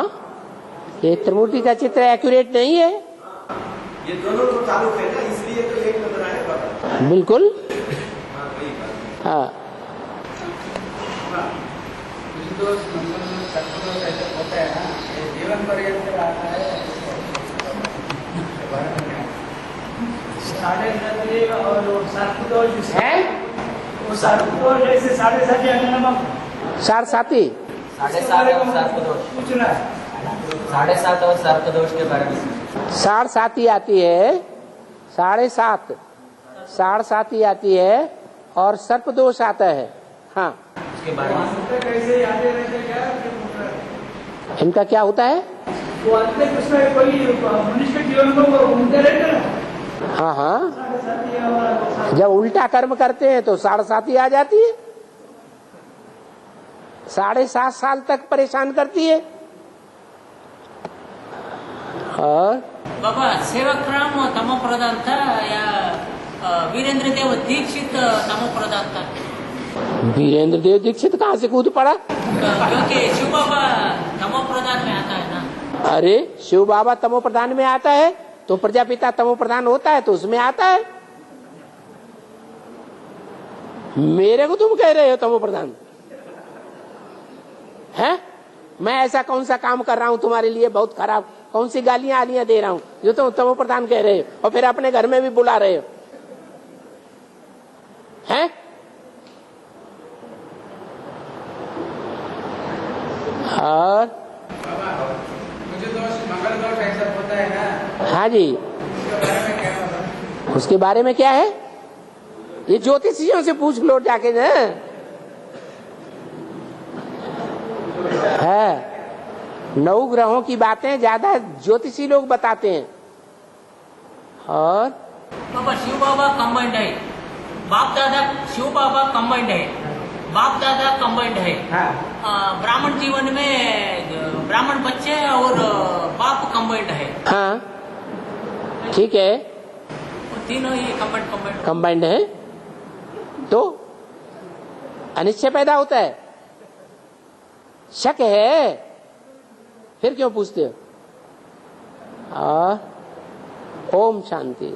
ये त्रिमूर्ति का चित्र एक्यूरेट नहीं है। ये दोनों तो चालू है ना, इसलिए तो एक नंबर आए बाबा। बिल्कुल। हाँ वही बात। हाँ होता है ना, जीवन पर्यंत आता है। साढ़े नदी और सार्वदोष है, वो सार्वदोष जैसे साढ़े साथी सार साथी 7.5 और सर्पदोष पूछना है। 7.5 और सर्पदोष के बारे में। साढ़ साती आती है, 7.5 साढ़ साती आती है और सर्प दोष आता है। हाँ उसके बारे में कैसे याद रहते क्या? इनका क्या होता है? वो अंत में कुछ में कोई मनुष्य जीवन में वो घूमते रहते ना। हाँ हाँ जब उल्टा कर्म करते हैं तो 7.5 आ जाती है, 7.5 साल तक परेशान करती है। और बाबा सेवकराम तमो प्रधान था या वीरेंद्र देव दीक्षित तमो प्रधान था? वीरेंद्र देव दीक्षित कहाँ से कूद पड़ा? क्योंकि शिव बाबा तमो प्रधान में आता है ना। अरे शिव बाबा तमो प्रधान में आता है तो प्रजापिता तमो प्रधान होता है तो उसमें आता है। मेरे को तुम कह रहे हो तमो प्रधान है? मैं ऐसा कौन सा काम कर रहा हूं तुम्हारे लिए बहुत खराब? कौन सी गालियां आलियां दे रहा हूं जो तुम तमो प्रधान कह रहे हो और फिर अपने घर में भी बुला रहे हो? हैं? और मुझे दोष मंगल दोष ऐसा होता है ना। हाँ जी उसके बारे में क्या है? ये ज्योतिषियों से पूछ लो जाके ना। है 9 ग्रहों की बातें ज्यादा ज्योतिषी लोग बताते हैं। और बाबा शिव बाबा कंबाइंड है, बाप दादा शिव बाबा कंबाइंड है, बाप दादा कंबाइंड है। ब्राह्मण जीवन में ब्राह्मण बच्चे और बाप कंबाइंड है। हाँ ठीक है तीनों ही कंबाइंड है तो अनिश्चय पैदा होता है। शक है फिर क्यों पूछते हो? ओम शांति।